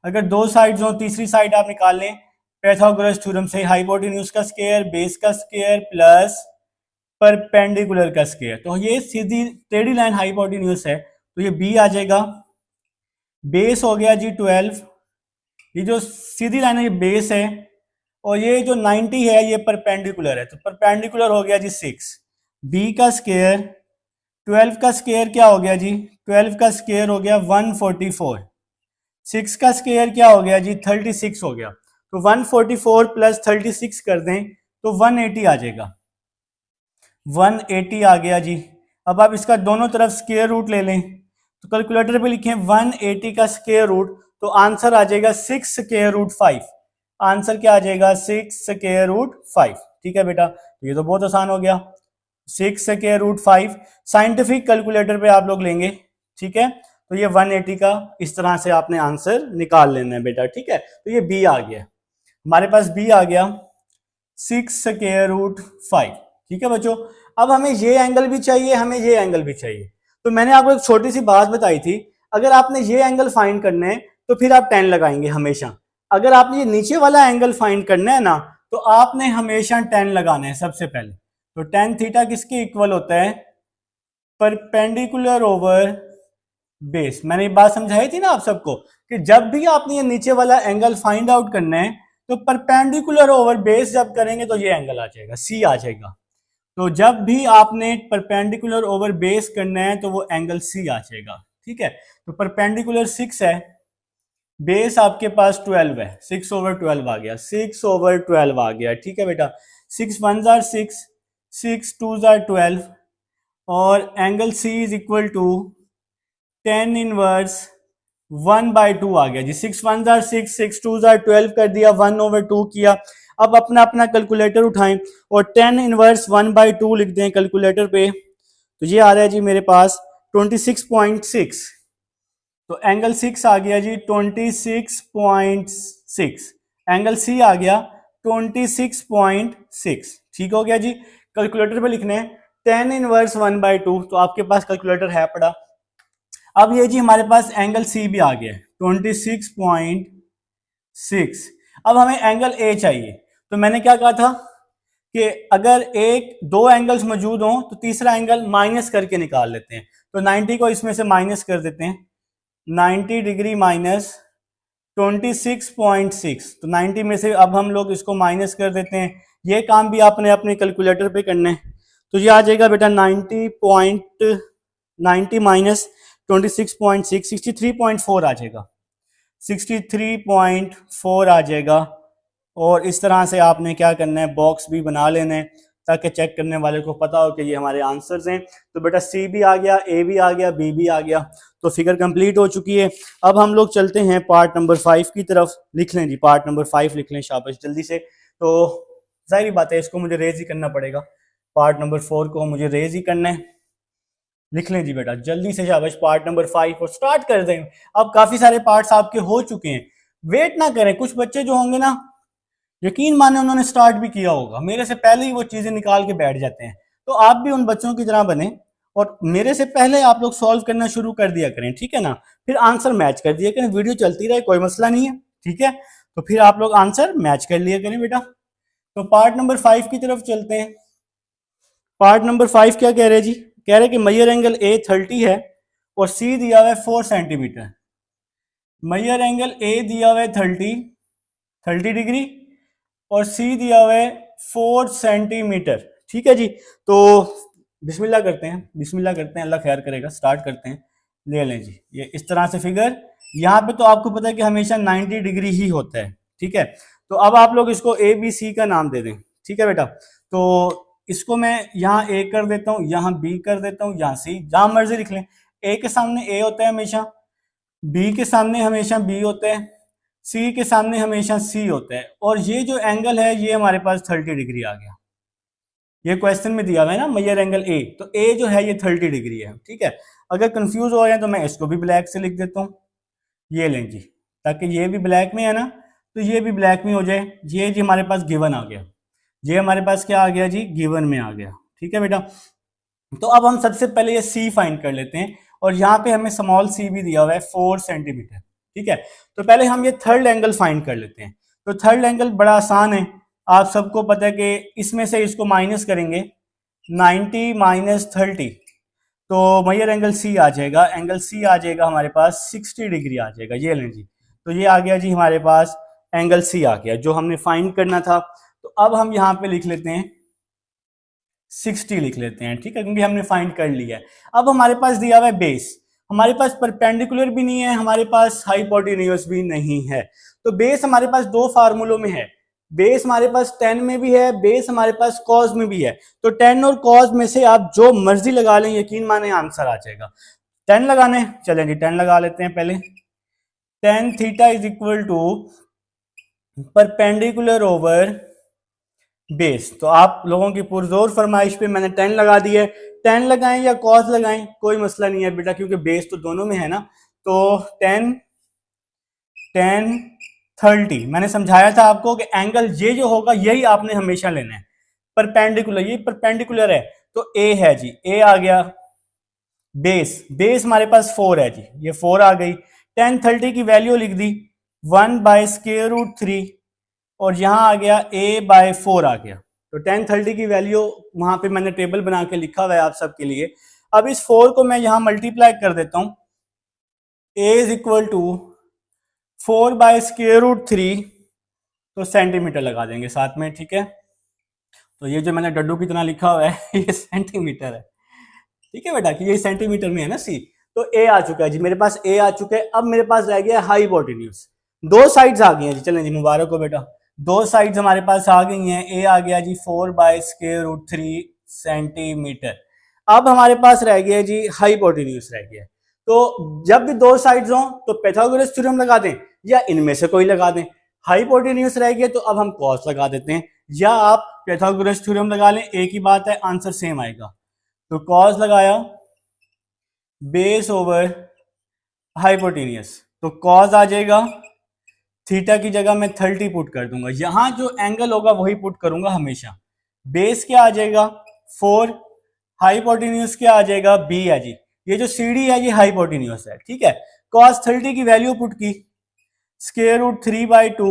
अगर दो साइड्स हों तीसरी साइड आप निकाल लें पाइथागोरस थ्योरम से, हाइपोटेन्यूज का स्क्वायर बेस का स्क्वायर प्लस परपेंडिकुलर का स्क्वायर। तो ये सीधी टेढ़ी लाइन हाइपोटेन्यूज है, तो ये बी आ जाएगा। बेस हो गया जी 12, ये जो सीधी लाइन है ये बेस है, और ये जो 90 है ये परपेंडिकुलर है, तो परपेंडिकुलर हो गया जी 6। बी का स्क्वायर, 12 का स्क्वायर क्या हो गया जी, 12 का स्क्वायर हो गया 144। 6 का स्क्वायर क्या हो गया जी 36 हो गया। तो 144 प्लस 36 कर दें तो 180 आ जाएगा, 180 आ गया जी। अब आप इसका दोनों तरफ स्क्वायर रूट ले लें, तो कैलकुलेटर पे लिखें 180 का स्क्वायर रूट, तो आंसर आ जाएगा 6 स्क्वायर रूट 5। आंसर क्या आ जाएगा 6 स्क्वायर रूट 5। ठीक है बेटा, तो ये तो बहुत आसान हो गया, 6 स्क्वायर रूट 5 साइंटिफिक कैलकुलेटर पे आप लोग लेंगे। ठीक है, तो ये 180 का इस तरह से आपने आंसर निकाल लेना है बेटा। ठीक है, तो ये बी आ गया हमारे पास, बी आ गया 6 स्क्वायर रूट 5। ठीक है बच्चों, अब हमें ये एंगल भी चाहिए, हमें ये एंगल भी चाहिए। तो मैंने आपको एक छोटी सी बात बताई थी, अगर आपने ये एंगल फाइंड करना है तो फिर आप 10 लगाएंगे हमेशा। अगर आपने ये नीचे वाला एंगल फाइंड करना है ना, तो आपने हमेशा 10 लगाना है सबसे पहले। तो tan थीटा किसके इक्वल होता है, परपेंडिकुलर ओवर बेस। मैंने ये बात समझाई थी ना आप सबको कि जब भी आपने ये नीचे वाला एंगल फाइंड आउट करना है तो परपेंडिकुलर ओवर बेस जब करेंगे तो ये एंगल आ जाएगा, सी आ जाएगा। तो जब भी आपने परपेंडिकुलर ओवर बेस करना है तो वो एंगल सी आ जाएगा। ठीक है, तो परपेंडिकुलर 6 है, बेस आपके पास 12 है, 6 ओवर 12 आ गया, 6 ओवर 12 आ गया। ठीक है बेटा, 6 1 जार 6, 6 2 जार 12, और angle C is equal to 10 inverse 1/2 आ गया जी। 6 1 जार 6, 6 2 जार 12 कर दिया, 1/2 किया। अब अपना अपना कैलकुलेटर उठाएं और 10 इनवर्स 1/2 लिख दें कैलकुलेटर पे, तो ये आ रहा है जी मेरे पास 26.6। तो एंगल 6 आ गया जी 26.6, एंगल सी आ गया 26.6। ठीक हो गया जी। कैलकुलेटर पे लिखने हैं 10 इनवर्स 1/2, तो आपके पास कैलकुलेटर है पड़ा। अब ये जी हमारे पास एंगल सी भी आ गया 26.6। अब हमें एंगल ए चाहिए, तो मैंने क्या कहा था कि अगर एक दो एंगल्स मौजूद हों तो तीसरा एंगल माइनस करके निकाल लेते हैं। तो 90 को इसमें से माइनस कर देते हैं, 90 डिग्री माइनस 26.6, तो 90 में से अब हम लोग इसको माइनस कर देते हैं। ये काम भी आपने अपने कैलकुलेटर पे करना है। तो ये आ जाएगा बेटा 90 माइनस 26.6, 63.4 आ जाएगा, 63.4 आ जाएगा। और इस तरह से आपने क्या करना है, बॉक्स भी बना लेना है ताकि चेक करने वाले को पता हो कि ये हमारे आंसर्स हैं। तो बेटा सी भी आ गया, ए भी आ गया, बी भी आ गया, तो फिगर कंप्लीट हो चुकी है। अब हम लोग चलते हैं पार्ट नंबर 5 की तरफ। लिख लें जी, पार्ट नंबर 5 लिख लें, शाबाश जल्दी से। तो जाहिर बात है इसको मुझे रेज ही करना पड़ेगा, पार्ट नंबर 4 को मुझे रेज ही करना है। लिख लें जी बेटा जल्दी से, शाबाश, पार्ट नंबर 5 और स्टार्ट कर दें। अब काफी सारे पार्ट्स आपके हो चुके हैं, वेट ना करें। कुछ बच्चे जो होंगे ना, यकीन माने उन्होंने स्टार्ट भी किया होगा, मेरे से पहले ही वो चीजें निकाल के बैठ जाते हैं। तो आप भी उन बच्चों की तरह बने और मेरे से पहले आप लोग सॉल्व करना शुरू कर दिया करें, ठीक है ना। फिर आंसर मैच कर दिया करें, वीडियो चलती रहे कोई मसला नहीं है, ठीक है। तो फिर आप लोग आंसर मैच कर लिया करें बेटा। तो पार्ट नंबर 5 की तरफ चलते हैं। पार्ट नंबर 5 क्या कह रहे हैं जी, कह रहे हैं कि मेजर एंगल ए 30 है और सी दिया हुआ है 4 सेंटीमीटर। मेजर एंगल ए दिया हुआ है 30 डिग्री और सी दिया हुआ है 4 सेंटीमीटर, ठीक है जी। तो बिस्मिल्लाह करते हैं, बिस्मिल्लाह करते हैं, अल्लाह खैर करेगा। स्टार्ट करते हैं, ले लें जी ये इस तरह से फिगर। यहाँ पे तो आपको पता है कि हमेशा 90 डिग्री ही होता है, ठीक है। तो अब आप लोग इसको ए बी सी का नाम दे दें, ठीक है बेटा। तो इसको मैं यहाँ ए कर देता हूँ, यहाँ बी कर देता हूँ, यहाँ सी, जहां मर्जी लिख लें। ए के सामने ए होता है हमेशा, बी के सामने हमेशा बी होता है, सी के सामने हमेशा सी होता है। और ये जो एंगल है ये हमारे पास 30 डिग्री आ गया। ये क्वेश्चन में दिया हुआ है ना मेजर एंगल ए, तो ए जो है ये 30 डिग्री है, ठीक है। अगर कंफ्यूज हो जाए तो मैं इसको भी ब्लैक से लिख देता हूँ, ये लें जी, ताकि ये भी ब्लैक में है ना, तो ये भी ब्लैक में हो जाए। ये जी हमारे पास गिवन आ गया, ये हमारे पास क्या आ गया जी, गिवन में आ गया, ठीक है बेटा। तो अब हम सबसे पहले ये सी फाइंड कर लेते हैं और यहाँ पे हमें स्मॉल सी भी दिया हुआ है 4 सेंटीमीटर, ठीक है। तो पहले हम ये थर्ड एंगल फाइंड कर लेते हैं। तो थर्ड एंगल बड़ा आसान है, आप सबको पता है कि इसमें से इसको माइनस करेंगे, 90 माइनस 30, तो मेजर एंगल सी आ जाएगा। एंगल सी आ जाएगा हमारे पास 60 डिग्री आ जाएगा, ये लें जी। तो ये आ गया जी हमारे पास एंगल सी आ गया जो हमने फाइंड करना था। तो अब हम यहाँ पे लिख लेते हैं 60 लिख लेते हैं, ठीक है, क्योंकि हमने फाइंड कर लिया है। अब हमारे पास दिया हुआ है बेस, हमारे पास परपेंडिकुलर भी नहीं है, हमारे पास हाइपोटेन्यूज भी नहीं है। तो बेस हमारे पास दो फार्मूलों में है, बेस हमारे पास 10 में भी है, बेस हमारे पास कॉस में भी है। तो 10 और कॉस में से आप जो मर्जी लगा लें, यकीन माने आंसर आ जाएगा। 10 लगाने, चलें जी 10 लगा लेते हैं पहले। tan theta is equal to perpendicular over base. तो आप लोगों की पुरजोर फरमाइश पे मैंने 10 लगा दी है। 10 लगाएं या कॉस लगाएं कोई मसला नहीं है बेटा, क्योंकि बेस तो दोनों में है ना। तो 10 30 मैंने समझाया था आपको कि एंगल ये जो होगा यही आपने हमेशा लेना है, परपेंडिकुलर, ये परपेंडिकुलर है तो ए है जी, ए आ गया। बेस हमारे पास 4 है जी, ये 4 आ गई। 10 30 की वैल्यू लिख दी 1/√3 और यहां आ गया a/4 आ गया। तो 10 30 की वैल्यू वहां पे मैंने टेबल बना के लिखा हुआ है आप सबके लिए। अब इस 4 को मैं यहां मल्टीप्लाई कर देता हूं, a इज इक्वल टू 4/√3, तो सेंटीमीटर लगा देंगे साथ में, ठीक है। तो ये जो मैंने डड्डू की तरह लिखा हुआ है ये सेंटीमीटर है, ठीक है बेटा, कि ये सेंटीमीटर में है ना सी। तो ए आ चुका है जी, मेरे पास ए आ चुका है। अब मेरे पास रह गया हाइपोटेन्यूज, दो साइड्स आ गई हैं जी। चलें जी, मुबारक हो बेटा, दो साइड्स हमारे पास आ गई हैं। ए आ गया जी 4/√3 सेंटीमीटर। अब हमारे पास रह गया जी हाइपोटेन्यूज रह गया। तो तो जब भी दो साइड्स हों तो पाइथागोरस थ्योरम लगा दें या इनमें से कोई लगा दें। हाइपोटेन्यूज रह गया तो अब हम कॉस लगा देते हैं, या आप पाइथागोरस थ्योरम लगा लें, एक ही बात है, आंसर सेम आएगा। तो कॉस लगाया बेस ओवर हाइपोटेन्यूज, तो कॉस आ जाएगा, थीटा की जगह मैं 30 पुट कर दूंगा, यहां जो एंगल होगा वही पुट करूंगा हमेशा। बेस क्या आ जाएगा 4, हाइपोटेन्यूज क्या आ जाएगा b है जी, ये जो CD है ये हाइपोटेन्यूज है, ठीक है। कॉस 30 की वैल्यू पुट की, square root 3/2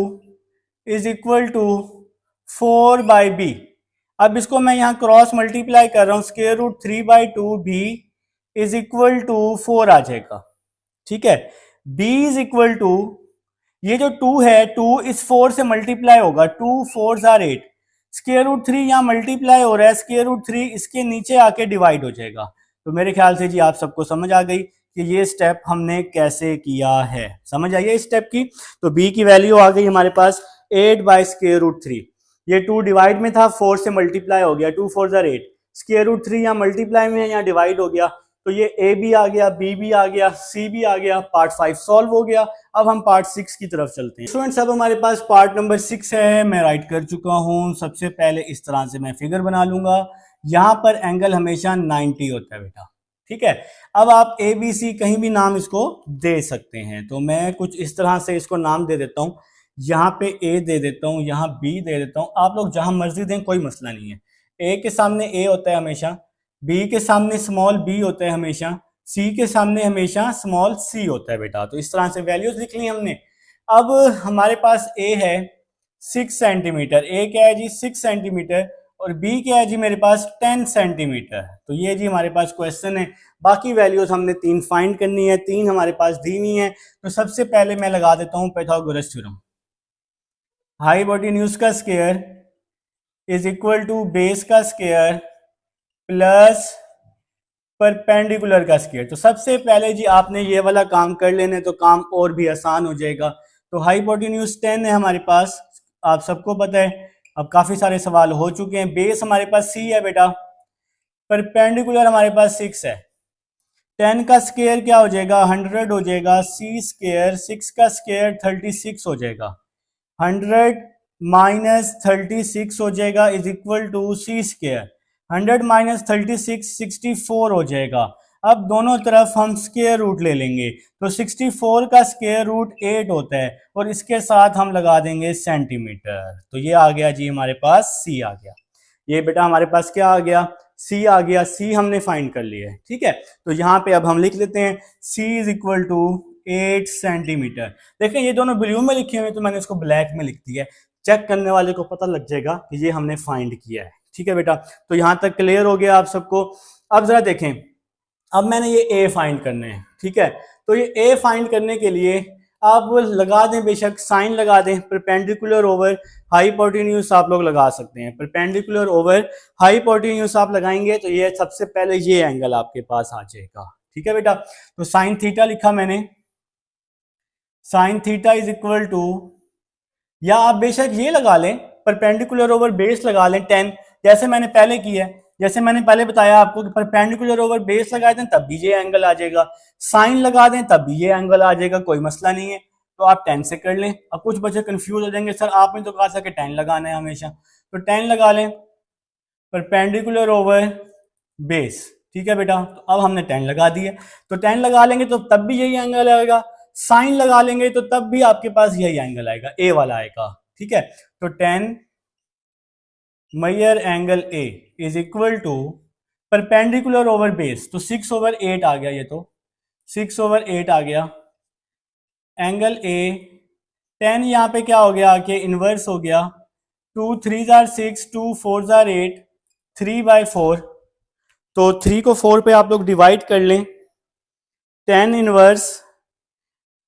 is equal to 4/b। अब इसको मैं यहाँ क्रॉस मल्टीप्लाई कर रहा हूं, square root 3/2 b is equal to 4 आ जाएगा, ठीक है। b इज इक्वल टू, ये जो 2 है 2 इस 4 से मल्टीप्लाई होगा, 2 4 आर 8, स्क्वायर रूट 3 यहाँ मल्टीप्लाई हो रहा है, स्क्वायर रूट 3 इसके नीचे आके डिवाइड हो जाएगा। तो मेरे ख्याल से जी आप सबको समझ आ गई कि ये स्टेप हमने कैसे किया है, समझ आई है इस स्टेप की। तो b की वैल्यू आ गई हमारे पास 8/√3, ये 2 डिवाइड में था, 4 से मल्टीप्लाई हो गया, 2 4 आर 8, स्क्वायर रूट 3 यहाँ मल्टीप्लाई में है, यहाँ डिवाइड हो गया, तो ये a भी आ गया, b भी आ गया, c भी आ गया, पार्ट 5 सॉल्व हो गया। अब हम पार्ट 6 की तरफ चलते हैं। स्टूडेंट्स अब हमारे पास पार्ट नंबर 6 है, मैं राइट कर चुका हूं। सबसे पहले इस तरह से मैं फिगर बना लूंगा, यहां पर एंगल हमेशा 90 होता है बेटा, ठीक है। अब आप ए बी सी कहीं भी नाम इसको दे सकते हैं, तो मैं कुछ इस तरह से इसको नाम दे देता हूँ, यहाँ पे ए दे देता हूँ, यहाँ बी दे देता हूँ, आप लोग जहां मर्जी दें कोई मसला नहीं है। ए के सामने ए होता है हमेशा, बी के सामने स्मॉल बी होता है हमेशा, सी के सामने हमेशा स्मॉल सी होता है बेटा। तो इस तरह से वैल्यूज लिख ली हमने। अब हमारे पास ए है 6 सेंटीमीटर, ए क्या है जी 6 सेंटीमीटर, और बी क्या है जी मेरे पास 10 सेंटीमीटर। तो ये जी हमारे पास क्वेश्चन है, बाकी वैल्यूज हमने 3 फाइंड करनी है, 3 हमारे पास दी नहीं है। तो सबसे पहले मैं लगा देता हूं पाइथागोरस थ्योरम, हाइपोटेन्यूज का square is equal to base का स्क्वायर प्लस परपेंडिकुलर का स्क्वायर। तो सबसे पहले जी आपने ये वाला काम कर लेने तो काम और भी आसान हो जाएगा। तो हाइपोटेन्यूज 10 है हमारे पास, आप सबको पता है, अब काफी सारे सवाल हो चुके हैं। बेस हमारे पास c है बेटा, परपेंडिकुलर हमारे पास 6 है, 10 का स्क्वायर क्या हो जाएगा 100 हो जाएगा, c स्क्वायर 6 का स्क्वायर 36 हो जाएगा, 100 माइनस 36 हो जाएगा is equal to c square, 100 minus 36 64 हो जाएगा। अब दोनों तरफ हम स्क्वायर रूट ले लेंगे, तो 64 का स्क्वायर रूट 8 होता है, और इसके साथ हम लगा देंगे सेंटीमीटर। तो ये आ गया जी हमारे पास c आ गया, ये बेटा हमारे पास क्या आ गया c आ गया, c हमने फाइंड कर लिया है, ठीक है। तो यहाँ पे अब हम लिख लेते हैं c is equal to 8 centimetre. देखें ये दोनों ब्लू में लिखे हुए, तो मैंने इसको ब्लैक में लिख दिया है, चेक करने वाले को पता लग जाएगा कि ये हमने फाइंड किया है, ठीक है बेटा। तो यहां तक क्लियर हो गया आप सबको। अब जरा देखें, अब मैंने ये ए फाइंड करने हैं, ठीक है। तो ये ए फाइंड करने के लिए आप लगा दें, बेशक साइन लगा दें, परपेंडिकुलर ओवर हाइपोटेन्यूज आप लोग लगा सकते हैं, परपेंडिकुलर ओवर हाइपोटेन्यूज आप लगाएंगे तो ये सबसे पहले ये एंगल आपके पास आ जाएगा, ठीक है बेटा। तो साइन थीटा लिखा मैंने, sine theta is equal to, या आप बेशक ये लगा लें परपेंडिकुलर ओवर बेस लगा लें 10, जैसे मैंने पहले किया है, जैसे मैंने पहले बताया आपको कि परपेंडिकुलर ओवर बेस लगा दें तब भी ये एंगल आ जाएगा, साइन लगा दें तब भी ये एंगल आ जाएगा, कोई मसला नहीं है। तो आप 10 से कर लें। अब कुछ बच्चे कंफ्यूज हो जाएंगे, सर आपने तो कहा था कि 10 लगाना है हमेशा, तो 10 लगा लें परपेंडिकुलर ओवर बेस, ठीक है बेटा। तो अब हमने 10 लगा दिया, तो 10 लगा लेंगे तो तब भी यही एंगल आएगा, साइन लगा लेंगे तो तब भी आपके पास यही एंगल आएगा, ए वाला आएगा, ठीक है। तो 10 measure angle A is equal to perpendicular over base, तो 6/8 आ गया, ये तो 6/8 आ गया, एंगल ए 10 यहाँ पे क्या हो गया कि इनवर्स हो गया, 2 3 आर 6, 2 4 आर 8, 3/4, तो 3 को 4 पे आप लोग डिवाइड कर लें, 10 इनवर्स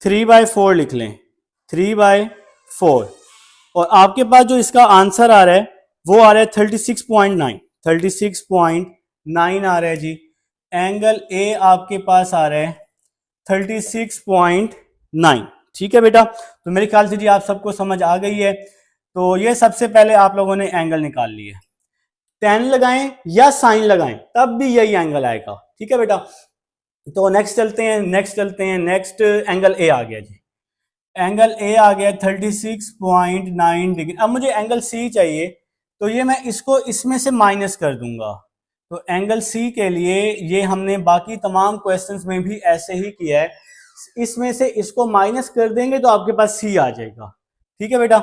3/4 लिख लें, 3/4, और आपके पास जो इसका आंसर आ रहा है वो आ रहा है 36.9, 36.9 आ रहा है जी। एंगल ए आपके पास आ रहा है 36.9, ठीक है बेटा। तो मेरे ख्याल से जी आप सबको समझ आ गई है। तो ये सबसे पहले आप लोगों ने एंगल निकाल लिया, 10 लगाएं या साइन लगाएं तब भी यही एंगल आएगा, ठीक है बेटा। तो नेक्स्ट चलते हैं नेक्स्ट एंगल ए आ गया जी। एंगल ए आ गया 36.9 डिग्री। अब मुझे एंगल सी चाहिए, तो ये मैं इसको इसमें से माइनस कर दूंगा। तो एंगल सी के लिए ये हमने बाकी तमाम क्वेश्चंस में भी ऐसे ही किया है, इसमें से इसको माइनस कर देंगे तो आपके पास सी आ जाएगा। ठीक है बेटा।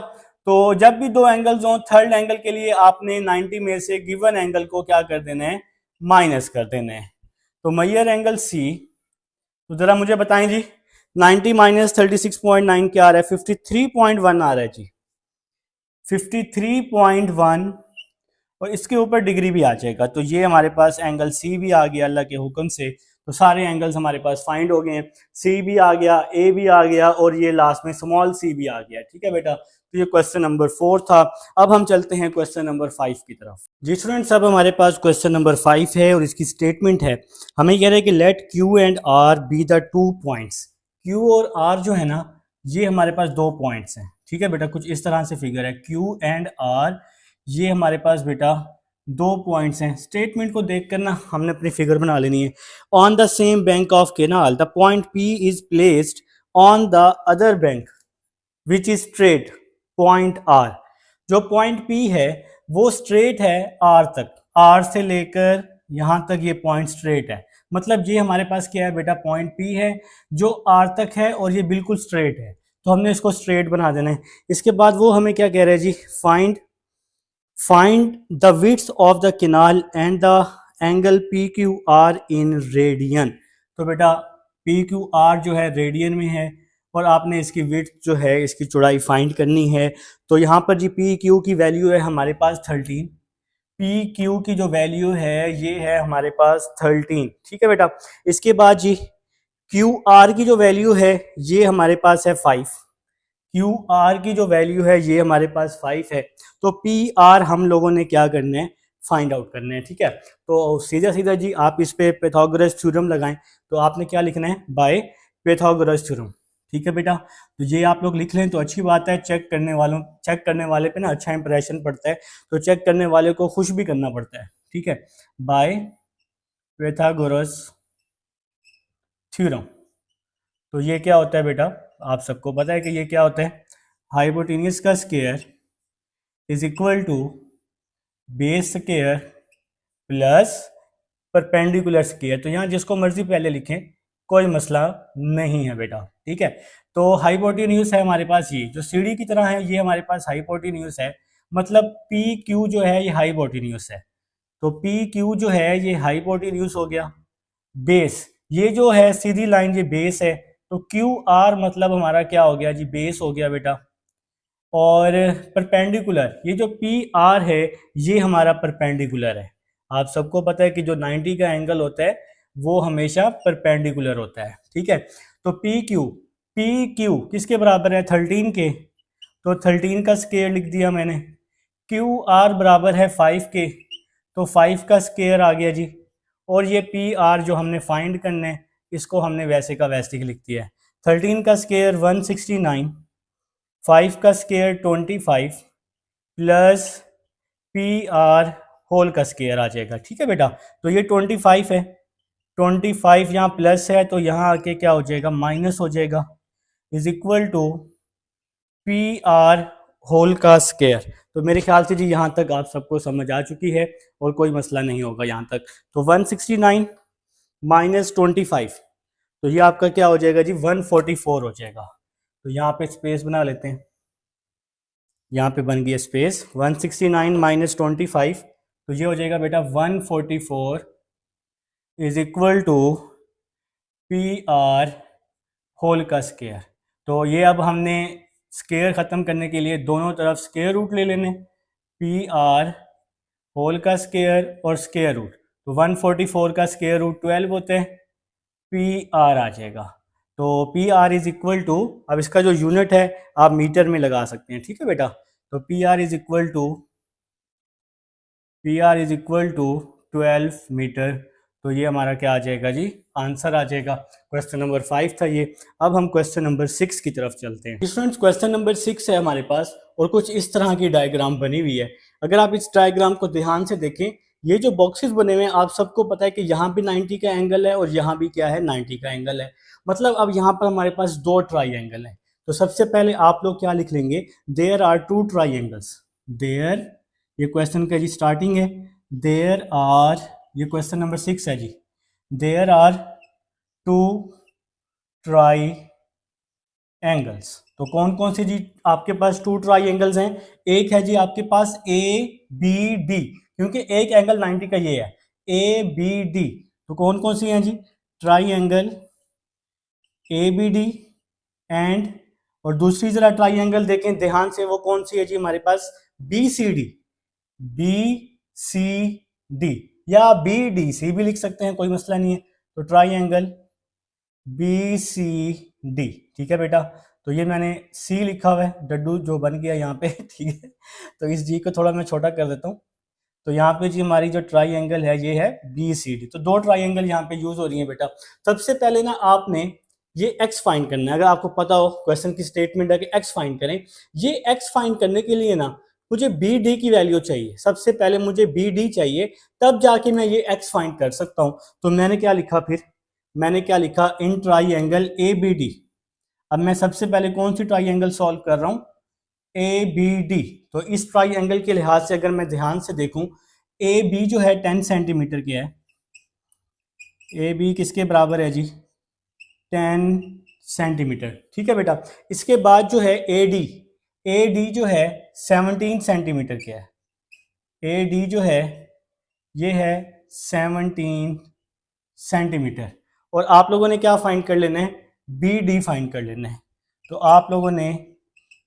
तो जब भी दो एंगल्स हों, थर्ड एंगल के लिए आपने 90 में से गिवन एंगल को क्या कर देना है, माइनस कर देना है। तो मेजर एंगल सी, तो जरा मुझे बताएं जी, 90 माइनस 36.9 क्या आ रहा है, 53.1 आ रहा है जी, 53.1, और इसके ऊपर डिग्री भी आ जाएगा। तो ये हमारे पास एंगल सी भी आ गया अल्लाह के हुक्म से। तो सारे एंगल्स हमारे पास फाइंड हो गए हैं, सी भी आ गया, ए भी आ गया, और ये लास्ट में स्मॉल सी भी आ गया। ठीक है बेटा। तो ये क्वेश्चन नंबर 4 था। अब हम चलते हैं क्वेश्चन नंबर 5 की तरफ। जी स्टूडेंट्स, अब हमारे पास क्वेश्चन नंबर 5 है और इसकी स्टेटमेंट है, हमें कह रहे हैं कि let Q and R be the 2 points. Q और आर जो है ना, ये हमारे पास 2 पॉइंट्स हैं। ठीक है बेटा, कुछ इस तरह से फिगर है, क्यू एंड आर, ये हमारे पास बेटा 2 पॉइंट्स हैं। स्टेटमेंट को देख कर ना हमने अपनी फिगर बना लेनी है। On the same bank of canal the point P is placed on the other bank which is straight point R. जो पॉइंट पी है वो स्ट्रेट है आर तक, आर से लेकर यहां तक ये पॉइंट स्ट्रेट है। मतलब ये हमारे पास क्या है बेटा, पॉइंट पी है जो आर तक है और ये बिल्कुल स्ट्रेट है, तो हमने इसको स्ट्रेट बना देना है। इसके बाद वो हमें क्या कह रहे हैं जी, find the width of the canal and the angle P Q R in radian. तो बेटा पी क्यू आर जो है रेडियन में है, और आपने इसकी विड्थ जो है, इसकी चौड़ाई फाइंड करनी है। तो यहाँ पर जी पी क्यू की वैल्यू है हमारे पास 13, पी क्यू की जो वैल्यू है ये है हमारे पास 13। ठीक है बेटा। इसके बाद जी क्यू आर की जो वैल्यू है ये हमारे पास है 5, क्यू आर की जो वैल्यू है ये हमारे पास 5 है। तो पी आर हम लोगों ने क्या करना है, फाइंड आउट करना है। ठीक है। तो सीधा सीधा जी आप इस पे पाइथागोरस थ्योरम लगाएं। तो आपने क्या लिखना है, बाय पाइथागोरस थ्योरम। ठीक है बेटा। तो ये आप लोग लिख लें तो अच्छी बात है, चेक करने वाले पे ना अच्छा इंप्रेशन पड़ता है, तो चेक करने वाले को खुश भी करना पड़ता है। ठीक है, बाय पाइथागोरस थ्योरम। तो ये क्या होता है बेटा, आप सबको पता है कि ये क्या होता है, हाइपोटेन्यूस का square is equal to base square plus perpendicular square. तो यहाँ जिसको मर्जी पहले लिखें, कोई मसला नहीं है बेटा। ठीक है। तो हाइपोटेन्यूस है हमारे पास, ये जो सीढ़ी की तरह है ये हमारे पास हाइपोटेन्यूस है। मतलब पी क्यू जो है ये हाइपोटेन्यूस है। तो पी क्यू जो है ये हाइपोटेन्यूस हो गया। बेस, ये जो है सीधी लाइन ये बेस है, तो क्यू आर मतलब हमारा क्या हो गया जी, बेस हो गया बेटा। और परपेंडिकुलर, ये जो पी आर है ये हमारा परपेंडिकुलर है। आप सबको पता है कि जो 90 का एंगल होता है वो हमेशा परपेंडिकुलर होता है। ठीक है। तो पी क्यू किसके बराबर है, 13 के। तो 13 का स्क्वायर लिख दिया मैंने। क्यू आर बराबर है 5 के, तो 5 का स्क्वायर आ गया जी। और ये पी आर जो हमने फाइंड करना है, इसको हमने वैसे का वैसे ही लिख दिया है। 13 का स्क्वायर 169, 5 का square 25 plus P R whole का स्क्वायर आ जाएगा। ठीक है बेटा। तो ये 25 है, 25 यहाँ प्लस है तो यहाँ आके क्या हो जाएगा, माइनस हो जाएगा, is equal to P R whole का स्क्वायर। तो मेरे ख्याल से जी यहाँ तक आप सबको समझ आ चुकी है और कोई मसला नहीं होगा यहाँ तक। तो 169 माइनस 25, तो ये आपका क्या हो जाएगा जी, 144 हो जाएगा। तो यहाँ पे स्पेस बना लेते हैं, यहाँ पे बन गया स्पेस। 169 माइनस 25, तो ये हो जाएगा बेटा 144 is equal to P R whole का स्क्वायर। तो ये अब हमने स्क्वायर ख़त्म करने के लिए दोनों तरफ स्क्वायर रूट ले लेने, पी आर होल का स्क्वायर और स्क्वायर रूट। तो 144 का स्क्वायर रूट 12 होते हैं, पी आर आ जाएगा। तो P R is equal to, अब इसका जो यूनिट है आप मीटर में लगा सकते हैं। ठीक है बेटा। तो P R is equal to 12 metre. तो ये हमारा क्या आ जाएगा जी, आंसर आ जाएगा। क्वेश्चन नंबर 5 था ये। अब हम क्वेश्चन नंबर 6 की तरफ चलते हैं। स्टूडेंट्स क्वेश्चन नंबर 6 है हमारे पास और कुछ इस तरह की डायग्राम बनी हुई है। अगर आप इस डायग्राम को ध्यान से देखें, ये जो बॉक्सेस बने हुए हैं आप सबको पता है कि यहाँ भी 90 का एंगल है और यहाँ भी क्या है 90 का एंगल है। मतलब अब यहाँ पर हमारे पास दो ट्राई एंगल है। तो सबसे पहले आप लोग क्या लिख लेंगे, there are two triangles. There, ये क्वेश्चन का जी स्टार्टिंग है, देयर आर, ये क्वेश्चन नंबर 6 है जी, there are two triangles. तो कौन कौन से जी आपके पास टू ट्राई एंगल्स हैं? एक है जी आपके पास ए बी डी, क्योंकि एक एंगल 90 का ये है, ए बी डी। तो कौन कौन सी हैं जी? Triangle A B D and, और दूसरी जरा ट्राई एंगल देखें ध्यान से, वो कौन सी है जी हमारे पास? B C D, B C D, या बी डी सी भी लिख सकते हैं, कोई मसला नहीं है। तो triangle B C D, ठीक है बेटा। तो ये मैंने सी लिखा हुआ है, डड्डू जो बन गया यहाँ पे, ठीक है। तो इस जी को थोड़ा मैं छोटा कर देता हूँ। तो यहाँ पे जी हमारी जो ट्राई एंगल है ये है बी सी डी। तो दो ट्राई एंगल यहाँ पे यूज हो रही है बेटा। सबसे पहले ना आपने ये एक्स फाइंड करना है। अगर आपको पता हो क्वेश्चन की स्टेटमेंट है कि एक्स फाइंड करें, ये एक्स फाइंड करने के लिए ना मुझे बी डी की वैल्यू चाहिए। सबसे पहले मुझे बी डी चाहिए, तब जाके मैं ये एक्स फाइंड कर सकता हूँ। तो मैंने क्या लिखा फिर? मैंने क्या लिखा? In triangle A B D. अब मैं सबसे पहले कौन सी ट्राई एंगल सॉल्व कर रहा हूँ? A B D. तो इस ट्राई एंगल के लिहाज से अगर मैं ध्यान से देखूं, ए बी जो है 10 सेंटीमीटर के है। ए बी किसके बराबर है जी? 10 सेंटीमीटर, ठीक है बेटा। इसके बाद जो है ए डी जो है 17 सेंटीमीटर के है। ए डी जो है ये है 17 सेंटीमीटर। और आप लोगों ने क्या फाइंड कर लेना है? बी डी फाइंड कर लेना है। तो आप लोगों ने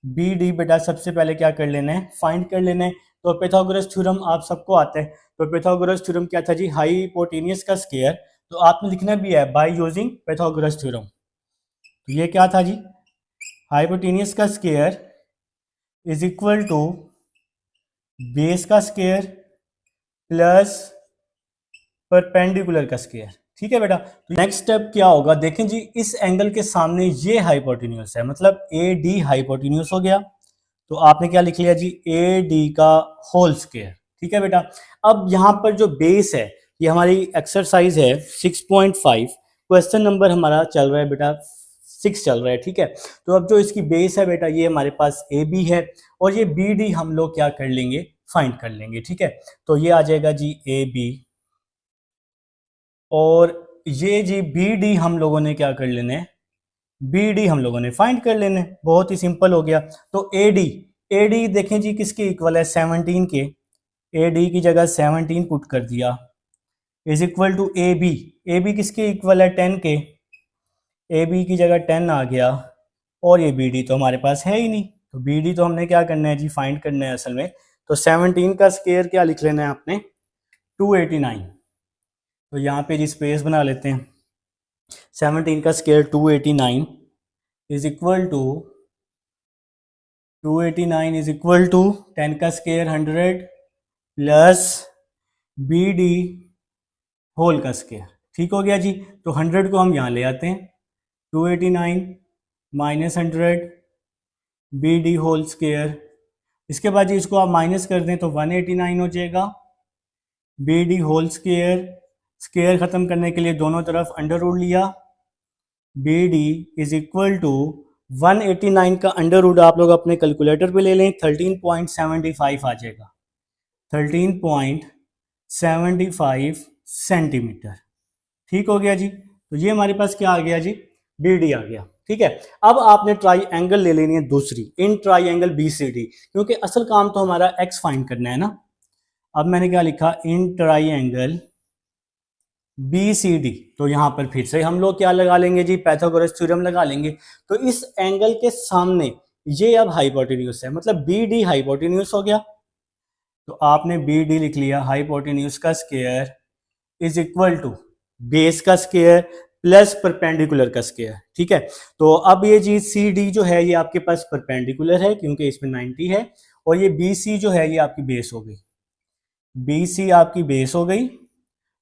बी डी बेटा सबसे पहले क्या कर लेना है? फाइंड कर लेना है। तो पाइथागोरस थ्योरम आप सबको आता है। तो पाइथागोरस थ्योरम क्या था जी? हाइपोटेन्यूस का स्क्वायर। तो आपने लिखना भी है बाय यूजिंग पाइथागोरस थ्योरम। तो ये क्या था जी? हाइपोटेन्यूस का square is equal to base का स्क्वायर प्लस परपेंडिकुलर का स्क्वायर, ठीक है बेटा। तो नेक्स्ट स्टेप क्या होगा? देखें जी, इस एंगल के सामने ये हाइपोटेन्यूस है, मतलब ए डी हाइपोटेन्यूस हो गया। तो आपने क्या लिख लिया जी? ए डी का होल स्क्वायर, ठीक है बेटा। अब यहाँ पर जो बेस है, ये हमारी एक्सरसाइज है 6.5, क्वेश्चन नंबर हमारा चल रहा है बेटा 6 चल रहा है, ठीक है। तो अब जो इसकी बेस है बेटा, ये हमारे पास ए बी है, और ये बी डी हम लोग क्या कर लेंगे? फाइंड कर लेंगे, ठीक है। तो ये आ जाएगा जी ए बी, और ये जी बी डी हम लोगों ने क्या कर लेना है? बी डी हम लोगों ने फाइंड कर लेना है। बहुत ही सिंपल हो गया। तो ए डी देखें जी किसके इक्वल है? 17 के। ए डी की जगह 17 पुट कर दिया, is equal to A B किसके इक्वल है? 10 के। ए बी की जगह 10 आ गया, और ये बी डी तो हमारे पास है ही नहीं। तो बी डी तो हमने क्या करना है जी? फाइंड करना है असल में। तो 17 का स्क्वायर क्या लिख लेना है आपने? 289। तो यहाँ पे जी स्पेस बना लेते हैं। 17 का square 289 is equal to 289 is equal to 10 का square 100 plus B D whole का स्क्वायर, ठीक हो गया जी। तो 100 को हम यहाँ ले आते हैं, 289 minus 100 B D whole square. इसके बाद जी इसको आप माइनस कर दें तो 189 हो जाएगा। B D whole square, square ख़त्म करने के लिए दोनों तरफ अंडर रूट लिया। B D is equal to 189 का अंडर रूट आप लोग अपने कैलकुलेटर पे ले लें, 13.75 आ जाएगा, 13.75 सेंटीमीटर, ठीक हो गया जी। तो ये हमारे पास क्या आ गया जी? बी डी आ गया, ठीक है। अब आपने ट्राई एंगल ले लेनी है दूसरी, in triangle B C D, क्योंकि असल काम तो हमारा एक्स फाइंड करना है ना। अब मैंने क्या लिखा? In triangle B C D. तो यहाँ पर फिर से हम लोग क्या लगा लेंगे जी? पाइथागोरस थ्योरम लगा लेंगे। तो इस एंगल के सामने ये अब हाइपोटेन्यूस है, मतलब बी डी हाइपोटेन्यूस हो गया। तो आपने बी डी लिख लिया, हाइपोटेन्यूस का square is equal to base का स्क्वायर प्लस परपेंडिकुलर का स्क्वायर, ठीक है। तो अब ये जी सी डी जो है ये आपके पास परपेंडिकुलर है क्योंकि इसमें 90 है, और ये बी सी जो है ये आपकी बेस हो गई, बी सी आपकी बेस हो गई,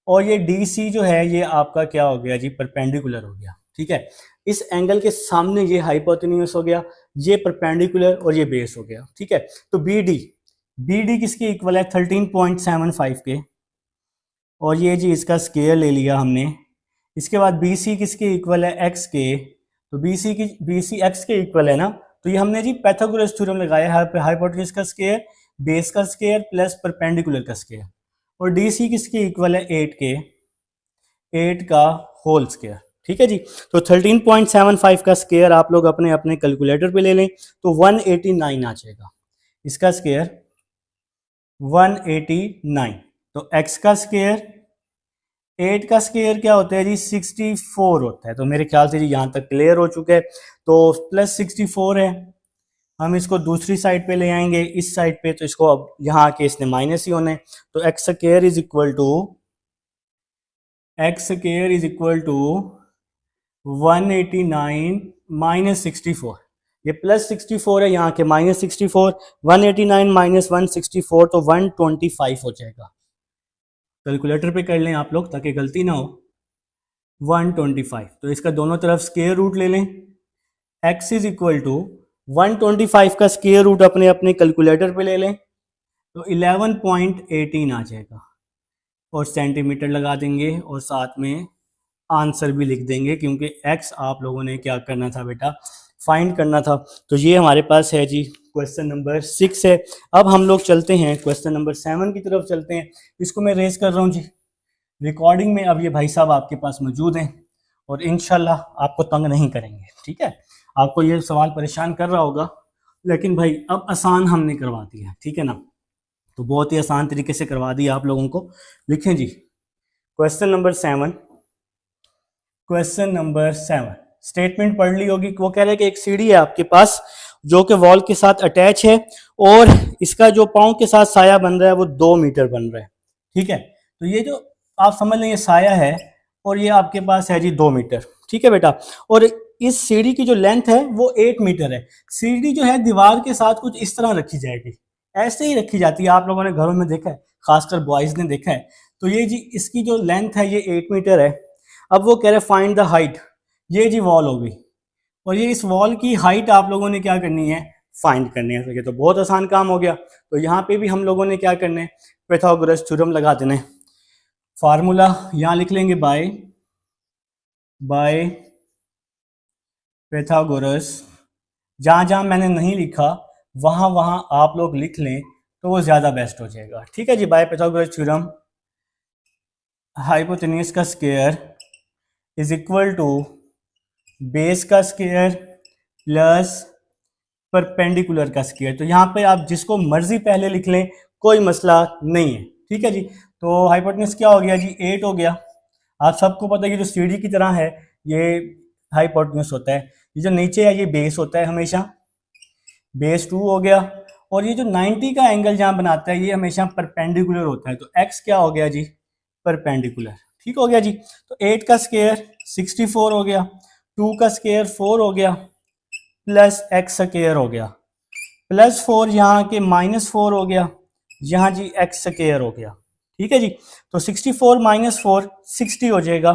और ये डी सी जो है ये आपका क्या हो गया जी? परपेंडिकुलर हो गया, ठीक है। इस एंगल के सामने ये हाइपोटेन्यूस हो गया, ये परपेंडिकुलर और ये बेस हो गया, ठीक है। तो बी डी किसके इक्वल है? 13.75 के। और ये जी इसका स्केयर ले लिया हमने। इसके बाद बी सी किसके इक्वल है, एक्स के, तो बी सी एक्स के इक्वल है ना, तो ये हमने जी पाइथागोरस थ्योरम लगाया है, हाइपोटेन्यूज का स्केयर, बेस का स्केयर प्लस परपेंडिकुलर का स्केयर। और डी सी किसके इक्वल है, 8 के, 8 का होल स्केयर। ठीक है जी। तो 13.75 का स्केयर आप लोग अपने अपने कैलकुलेटर पे ले लें तो 189 आ जाएगा, इसका स्केयर 189। तो x का स्केयर, 8 का स्केयर क्या होता है जी, 64 होता है। तो मेरे ख्याल से जी यहाँ तक क्लियर हो चुका है। तो प्लस 64 है, हम इसको दूसरी साइड पे ले आएंगे, इस साइड पे, तो इसको अब यहाँ आके इसने माइनस ही होना है। तो x square is equal to 189 minus 64, ये प्लस 64 है, यहाँ के माइनस 64, 189 माइनस 164 तो 125 हो जाएगा। कैलकुलेटर पे कर लें आप लोग ताकि गलती ना हो। 125, तो इसका दोनों तरफ स्क्वायर रूट ले लें। x इज इक्वल टू 125 का स्क्वायर रूट अपने अपने कैलकुलेटर पे ले लें तो 11.18 आ जाएगा, और सेंटीमीटर लगा देंगे और साथ में आंसर भी लिख देंगे, क्योंकि x आप लोगों ने क्या करना था बेटा, फाइंड करना था। तो ये हमारे पास है जी क्वेश्चन नंबर 6 है। अब हम लोग चलते हैं क्वेश्चन नंबर 7 की तरफ चलते हैं। इसको मैं रेज कर रहा हूँ जी रिकॉर्डिंग में। अब ये भाई साहब आपके पास मौजूद हैं और इंशाल्लाह आपको तंग नहीं करेंगे। ठीक है, आपको ये सवाल परेशान कर रहा होगा, लेकिन भाई अब आसान हमने करवा दिया, ठीक है ना, तो बहुत ही आसान तरीके से करवा दिया आप लोगों को। लिखें जी क्वेश्चन नंबर 7 स्टेटमेंट पढ़ ली होगी। वो कह रहे हैं कि एक सीढ़ी है आपके पास जो कि वॉल के साथ अटैच है और इसका जो पांव के साथ साया बन रहा है वो 2 मीटर बन रहा है। ठीक है, तो ये जो आप समझ लें ये साया है और ये आपके पास है जी 2 मीटर। ठीक है बेटा, और इस सीढ़ी की जो लेंथ है वो 8 मीटर है। सीढ़ी जो है दीवार के साथ कुछ इस तरह रखी जाएगी, ऐसे ही रखी जाती है, आप लोगों ने घरों में देखा है, खासकर बॉयज ने देखा है। तो ये जी इसकी जो लेंथ है ये 8 मीटर है। अब वो कह रहे फाइंड द हाइट, ये जी वॉल हो गई और ये इस वॉल की हाइट आप लोगों ने क्या करनी है, फाइंड करनी है। तो ये तो बहुत आसान काम हो गया। तो यहाँ पे भी हम लोगों ने क्या करना है, पाइथागोरस थ्योरम लगा देना है। फार्मूला यहाँ लिख लेंगे बाय पाइथागोरस। जहाँ जहाँ मैंने नहीं लिखा वहाँ वहाँ आप लोग लिख लें तो वो ज़्यादा बेस्ट हो जाएगा। ठीक है जी, बाय पाइथागोरस थ्योरम हाइपोटेन्यूज का square is equal to base का स्क्वायर प्लस परपेंडिकुलर का स्क्वायर। तो यहाँ पे आप जिसको मर्जी पहले लिख लें, कोई मसला नहीं है। ठीक है जी, तो हाइपोटेन्यूज क्या हो गया जी, 8 हो गया। आप सबको पता है कि जो सीढ़ी की तरह है ये हाइपोटेन्यूज होता है, ये जो नीचे है ये बेस होता है हमेशा, बेस 2 हो गया। और ये जो 90 का एंगल जहाँ बनाता है ये हमेशा परपेंडिकुलर होता है। तो x क्या हो गया जी, परपेंडिकुलर। ठीक हो गया जी। तो 8 का स्क्वायर 64 हो गया, 2 का स्क्वायर 4 हो गया, प्लस x स्क्वायर हो गया, प्लस 4 यहाँ के माइनस 4 हो गया, यहाँ जी x स्क्वायर हो गया। ठीक है जी, तो 64 माइनस 4 60 हो जाएगा,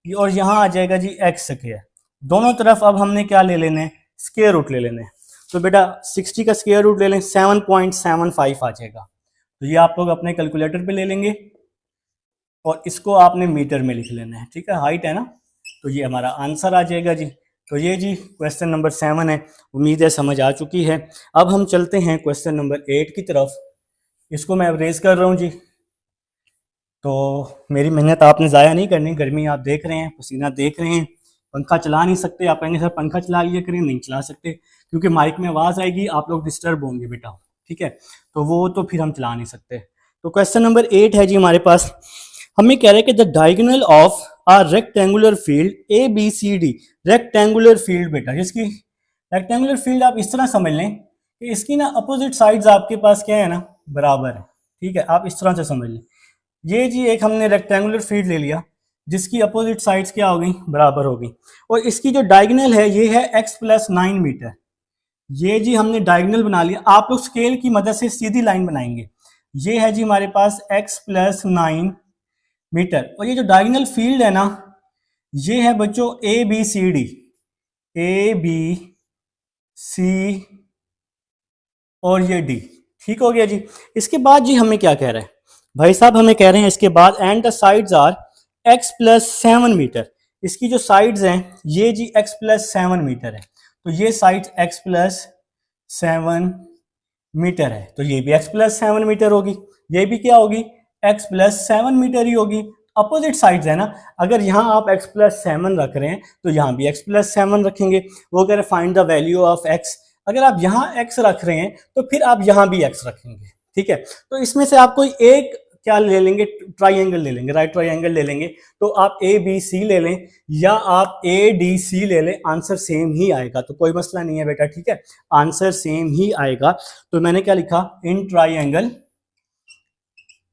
और यहाँ आ जाएगा जी x स्क्वायर। दोनों तरफ अब हमने क्या ले लेने, स्क्वायर रूट ले लेने। तो बेटा 60 का स्क्वायर रूट ले लें, 7.75 आ जाएगा। तो ये आप लोग अपने कैलकुलेटर पे ले लेंगे और इसको आपने मीटर में लिख लेना है। ठीक है, हाइट है ना, तो ये हमारा आंसर आ जाएगा जी। तो ये जी क्वेश्चन नंबर 7 है, उम्मीद है समझ आ चुकी है। अब हम चलते हैं क्वेश्चन नंबर 8 की तरफ। इसको मैं रेज कर रहा हूँ जी। तो मेरी मेहनत आपने ज़ाया नहीं करनी, गर्मी आप देख रहे हैं, पसीना देख रहे हैं, पंखा चला नहीं सकते। आप कहेंगे सर पंखा चला लिया करें, नहीं चला सकते क्योंकि माइक में आवाज़ आएगी, आप लोग डिस्टर्ब होंगे बेटा। ठीक है, तो वो तो फिर हम चला नहीं सकते। तो क्वेश्चन नंबर 8 है जी हमारे पास। हमें कह रहा है कि the diagonal of a rectangular field ABCD, rectangular field बेटा, जिसकी रेक्टेंगुलर फील्ड आप इस तरह समझ लें कि इसकी ना अपोजिट साइड्स आपके पास क्या है ना, बराबर है। ठीक है, आप इस तरह से समझ लें। ये जी एक हमने रेक्टेंगुलर फील्ड ले लिया जिसकी अपोजिट साइड्स क्या हो गई, बराबर हो गई, और इसकी जो डायगोनल है ये है x प्लस 9 मीटर। ये जी हमने डायगोनल बना लिया। आप लोग स्केल की मदद से सीधी लाइन बनाएंगे। ये है जी हमारे पास x प्लस 9 मीटर, और ये जो डायगोनल फील्ड है ना ये है बच्चों ABCD, ABC और ये D। ठीक हो गया जी। इसके बाद जी हमें क्या कह रहा है, भाई साहब हमें कह रहे हैं इसके बाद and the sides are x+7 मीटर, इसकी जो साइड्स हैं ये जी x+7 मीटर है, तो ये साइड x+7 मीटर है, तो ये भी x+7 मीटर होगी, ये भी क्या होगी x+7 मीटर ही होगी। अपोजिट साइड्स है ना, अगर यहाँ आप x+7 रख रहे हैं तो यहाँ भी x+7 रखेंगे। वो कह रहे find the value of x, अगर आप यहाँ x रख रहे हैं तो फिर आप यहाँ भी x रखेंगे, ठीक है। तो इसमें से आप कोई एक क्या ले लेंगे, ट्राइंगल ले लेंगे, राइट ट्राइंगल ले लेंगे, तो आप ए बी सी ले लें या आप ए डी सी ले लें, आंसर सेम ही आएगा, तो कोई मसला नहीं है बेटा, ठीक है, आंसर सेम ही आएगा। तो मैंने क्या लिखा, in triangle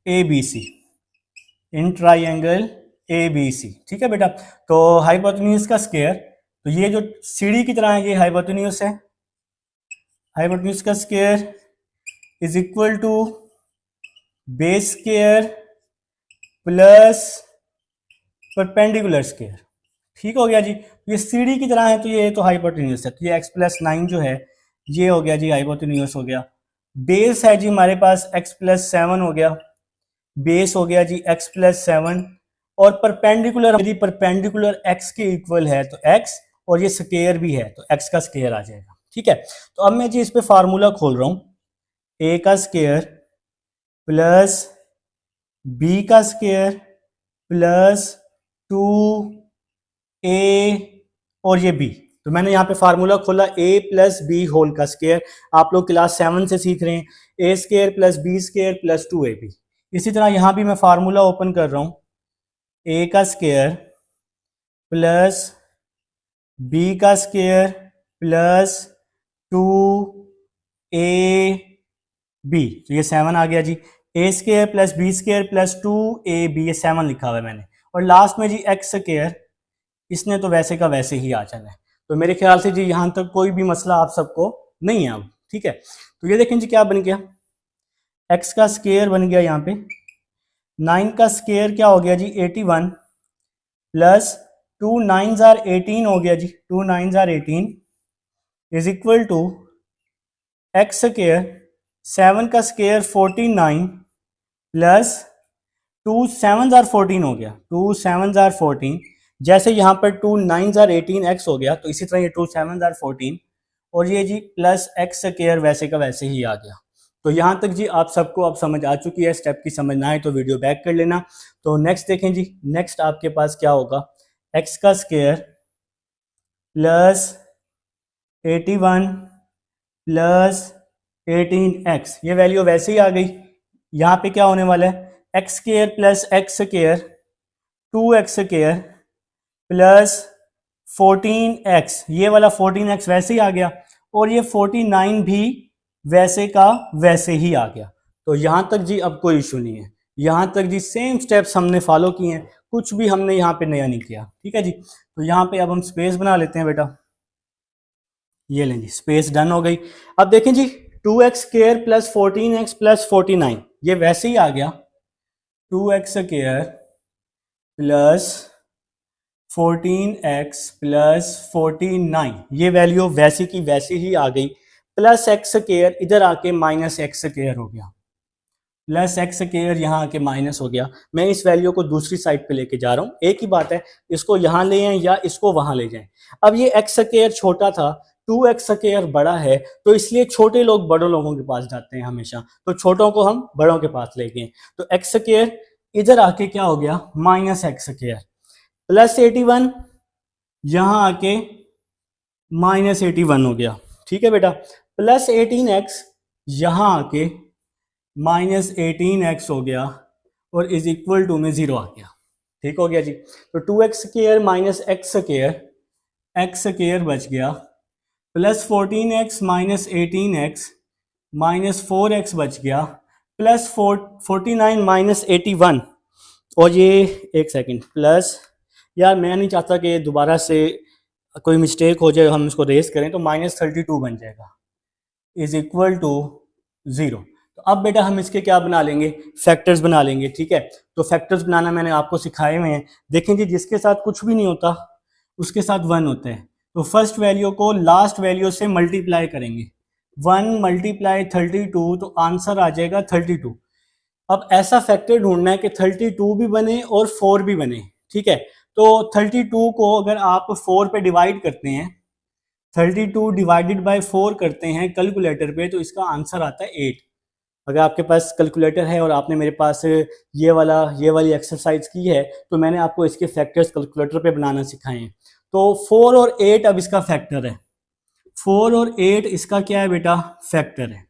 A B C, in triangle A B C, ठीक है बेटा। तो हाइपोटेन्यूज का स्क्वायर, तो ये जो सीढ़ी की तरह है ये हाइपोटेन्यूज है, हाइपोटेन्यूज का square is equal to base square plus perpendicular square, ठीक हो गया जी। ये सीढ़ी की तरह है तो ये तो हाइपोटेन्यूज है, तो ये x+9 जो है ये हो गया जी हाइपोटेन्यूज हो गया। बेस है जी हमारे पास x+7 हो गया, बेस हो गया जी x+7, और परपेंडिकुलर यदि परपेंडिकुलर x के इक्वल है तो x, और ये स्क्वायर भी है तो x का स्क्वायर आ जाएगा, ठीक है। तो अब मैं जी इस पे फार्मूला खोल रहा हूं, a का स्क्वायर प्लस b का स्क्वायर प्लस 2a और ये b, तो मैंने यहाँ पे फार्मूला खोला a प्लस बी होल का स्क्वायर, आप लोग क्लास 7 से सीख रहे हैं, a square plus b square plus 2ab। इसी तरह यहाँ भी मैं फार्मूला ओपन कर रहा हूँ, a का स्क्वायर प्लस b का स्क्वायर प्लस 2ab, तो ये 7 आ गया जी, a square plus b square plus 2ab, ये 7 लिखा हुआ है मैंने, और लास्ट में जी x स्क्वायर, इसने तो वैसे का वैसे ही आ जाना है। तो मेरे ख्याल से जी यहाँ तक कोई भी मसला आप सबको नहीं है अब, ठीक है। तो ये देखें जी क्या बन गया, x का स्क्वायर बन गया यहाँ पे, 9 का स्क्वायर क्या हो गया जी 81 प्लस 2 9s are 18 हो गया जी, 2 9s are 18 is equal to x square, 7 का स्क्वायर 49 प्लस 2 7s are 14 हो गया, 2 7s are 14, जैसे यहाँ पर 2 9s are 18 x हो गया, तो इसी तरह ये 2 7s are 14 और ये जी प्लस x स्क्वायर वैसे का वैसे ही आ गया। तो यहाँ तक जी आप सबको अब समझ आ चुकी है, स्टेप की समझ ना आए तो वीडियो बैक कर लेना। तो नेक्स्ट देखें जी, नेक्स्ट आपके पास क्या होगा, x का स्क्वायर प्लस 81 प्लस 18x, ये वैल्यू वैसे ही आ गई। यहाँ पे क्या होने वाला है, x square plus x square 2x square plus 14x, ये वाला 14x वैसे ही आ गया, और ये 49 भी वैसे का वैसे ही आ गया। तो यहाँ तक जी अब कोई इशू नहीं है, यहाँ तक जी सेम स्टेप्स हमने फॉलो किए हैं, कुछ भी हमने यहाँ पे नया नहीं किया, ठीक है जी। तो यहाँ पे अब हम स्पेस बना लेते हैं बेटा, ये लें जी स्पेस डन हो गई। अब देखें जी 2x square plus 14x plus 49, ये वैसे ही आ गया, 2x square plus 14x plus 49, ये वैल्यू वैसे की वैसे ही आ गई, प्लस एक्स स्क्वायर इधर आके माइनस एक्स स्क्वायर हो गया, प्लस एक्स स्क्वायर यहाँ आके माइनस हो गया। मैं इस वैल्यू को दूसरी साइड पे लेके जा रहा हूँ, एक ही बात है, इसको यहाँ ले आए या इसको वहां ले जाएं। अब ये एक्स स्क्वायर छोटा था, 2x स्क्वायर बड़ा है, तो इसलिए छोटे लोग बड़ों लोगों के पास जाते हैं हमेशा, तो छोटों को हम बड़ों के पास ले गए। तो एक्स स्क्वायर इधर आके क्या हो गया, माइनस एक्स स्क्वायर प्लस 81 यहाँ आके माइनस 81 हो गया, ठीक है बेटा, प्लस 18x यहाँ आके माइनस 18x हो गया, और इज इक्वल टू में 0 आ गया, ठीक हो गया जी। तो 2x square minus x square बच गया, plus 14x minus 18x minus 4x बच गया, प्लस 49 माइनस 81, और ये एक सेकंड प्लस, यार मैं नहीं चाहता कि दोबारा से कोई मिस्टेक हो जाए, हम इसको रेस करें, तो माइनस 32 बन जाएगा, इज इक्वल टू 0। तो अब बेटा हम इसके क्या बना लेंगे, फैक्टर्स बना लेंगे, ठीक है। तो फैक्टर्स बनाना मैंने आपको सिखाए हुए हैं, देखें जी जिसके साथ कुछ भी नहीं होता उसके साथ 1 होता है, तो फर्स्ट वैल्यू को लास्ट वैल्यू से मल्टीप्लाई करेंगे, 1 मल्टीप्लाई 32, तो आंसर आ जाएगा 32। अब ऐसा फैक्टर ढूंढना है कि 32 भी बने और 4 भी बने, ठीक है। तो 32 को अगर आप 4 पे डिवाइड करते हैं, 32 डिवाइडेड बाय 4 करते हैं कैलकुलेटर पे, तो इसका आंसर आता है 8। अगर आपके पास कैलकुलेटर है और आपने मेरे पास ये वाली एक्सरसाइज की है, तो मैंने आपको इसके फैक्टर्स कैलकुलेटर पे बनाना सिखाए हैं। तो 4 और 8 अब इसका फैक्टर है, 4 और 8 इसका क्या है बेटा, फैक्टर है,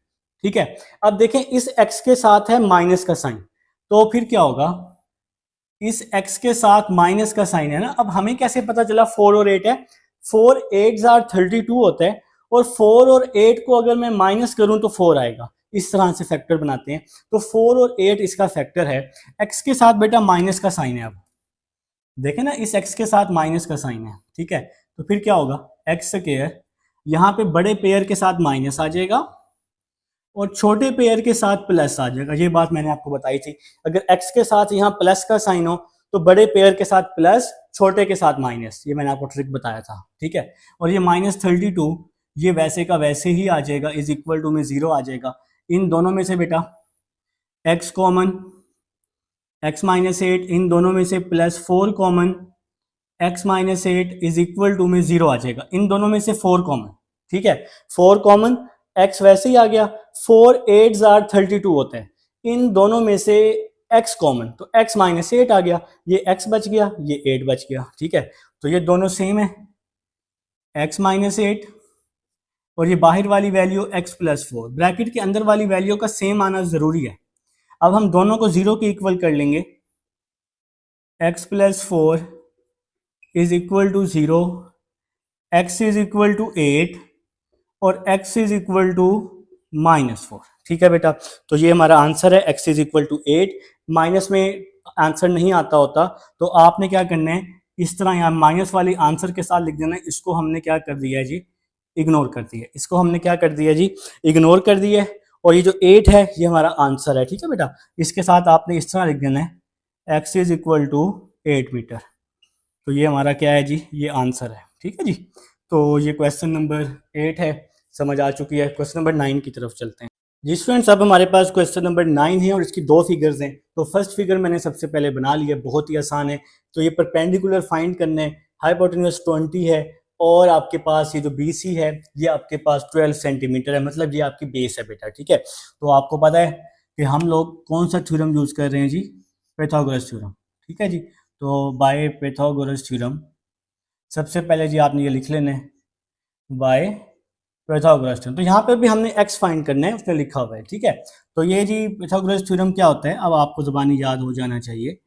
ठीक है। अब देखें इस x के साथ है माइनस का साइन, तो फिर क्या होगा, इस x के साथ माइनस का साइन है ना। अब हमें कैसे पता चला 4 और 8 है, 4 8 32 होता है, और 4 और 8 को अगर मैं माइनस करूं तो 4 आएगा। इस तरह से फैक्टर बनाते हैं। तो 4 और 8 इसका फैक्टर है। x के साथ बेटा माइनस का साइन है, अब देखें ना, इस x के साथ माइनस का साइन है, ठीक है। तो फिर क्या होगा, एक्स स्क्वायर, यहाँ पे बड़े पेयर के साथ माइनस आ जाएगा और छोटे पेयर के साथ प्लस आ जाएगा। ये बात मैंने आपको बताई थी, अगर x के साथ यहाँ प्लस का साइन हो तो बड़े पेयर के साथ प्लस, छोटे के साथ माइनस, ये मैंने आपको ट्रिक बताया था, ठीक है। और ये -32 ये वैसे का वैसे ही आ जाएगा, इज इक्वल टू में 0 आ जाएगा। इन दोनों में से बेटा x कॉमन, x -8, इन दोनों में से +4 common, x -8 is equal to में 0 आ जाएगा। इन दोनों में से 4 कॉमन, ठीक है, 4 कॉमन, x वैसे ही आ गया। 4 8 32 होता है, इन दोनों में से x कॉमन, तो x -8 आ गया, ये x बच गया, ये 8 बच गया, ठीक है। तो ये दोनों सेम है, x -8 और ये बाहर वाली वैल्यू x +4, ब्रैकेट के अंदर वाली वैल्यू का सेम आना जरूरी है। अब हम दोनों को 0 के इक्वल कर लेंगे, x +4 is equal to 0, x is equal to 8 और x इज इक्वल टू -4, ठीक है बेटा। तो ये हमारा आंसर है, x is equal to 8। Minus में आंसर नहीं आता होता तो आपने क्या करना है, इस तरह यहाँ माइनस वाली आंसर के साथ लिख देना है। इसको हमने क्या कर दिया है जी, इग्नोर कर दिया, इसको हमने क्या कर दिया जी, इग्नोर कर दिया। और ये जो 8 है ये हमारा आंसर है, ठीक है बेटा। इसके साथ आपने इस तरह लिख देना है, x is equal to 8 metre. तो ये हमारा क्या है जी, ये आंसर है, ठीक है जी। तो ये क्वेश्चन नंबर 8 है, समझ आ चुकी है। क्वेश्चन नंबर 9 की तरफ चलते हैं जी स्टूडेंट्स। अब हमारे पास क्वेश्चन नंबर 9 है और इसकी 2 फिगर्स हैं। तो फर्स्ट फिगर मैंने सबसे पहले बना लिया, बहुत ही आसान है। तो ये परपेंडिकुलर फाइंड करने, हाइपोटेन्यूज 20 है और आपके पास ये जो BC है ये आपके पास 12 सेंटीमीटर है, मतलब ये आपकी बेस है बेटा, ठीक है। तो आपको पता है कि हम लोग कौन सा थ्योरम यूज कर रहे हैं जी, पाइथागोरस थ्योरम, ठीक है जी। तो बाय पाइथागोरस थ्योरम, सबसे पहले जी आपने ये लिख लेना है बाय पाइथागोरस थ्योरम। तो यहाँ पे भी हमने x फाइंड करना है, उसने लिखा हुआ है, ठीक है। तो ये जी पाइथागोरस थ्योरम क्या होता है, अब आपको ज़बानी याद हो जाना चाहिए।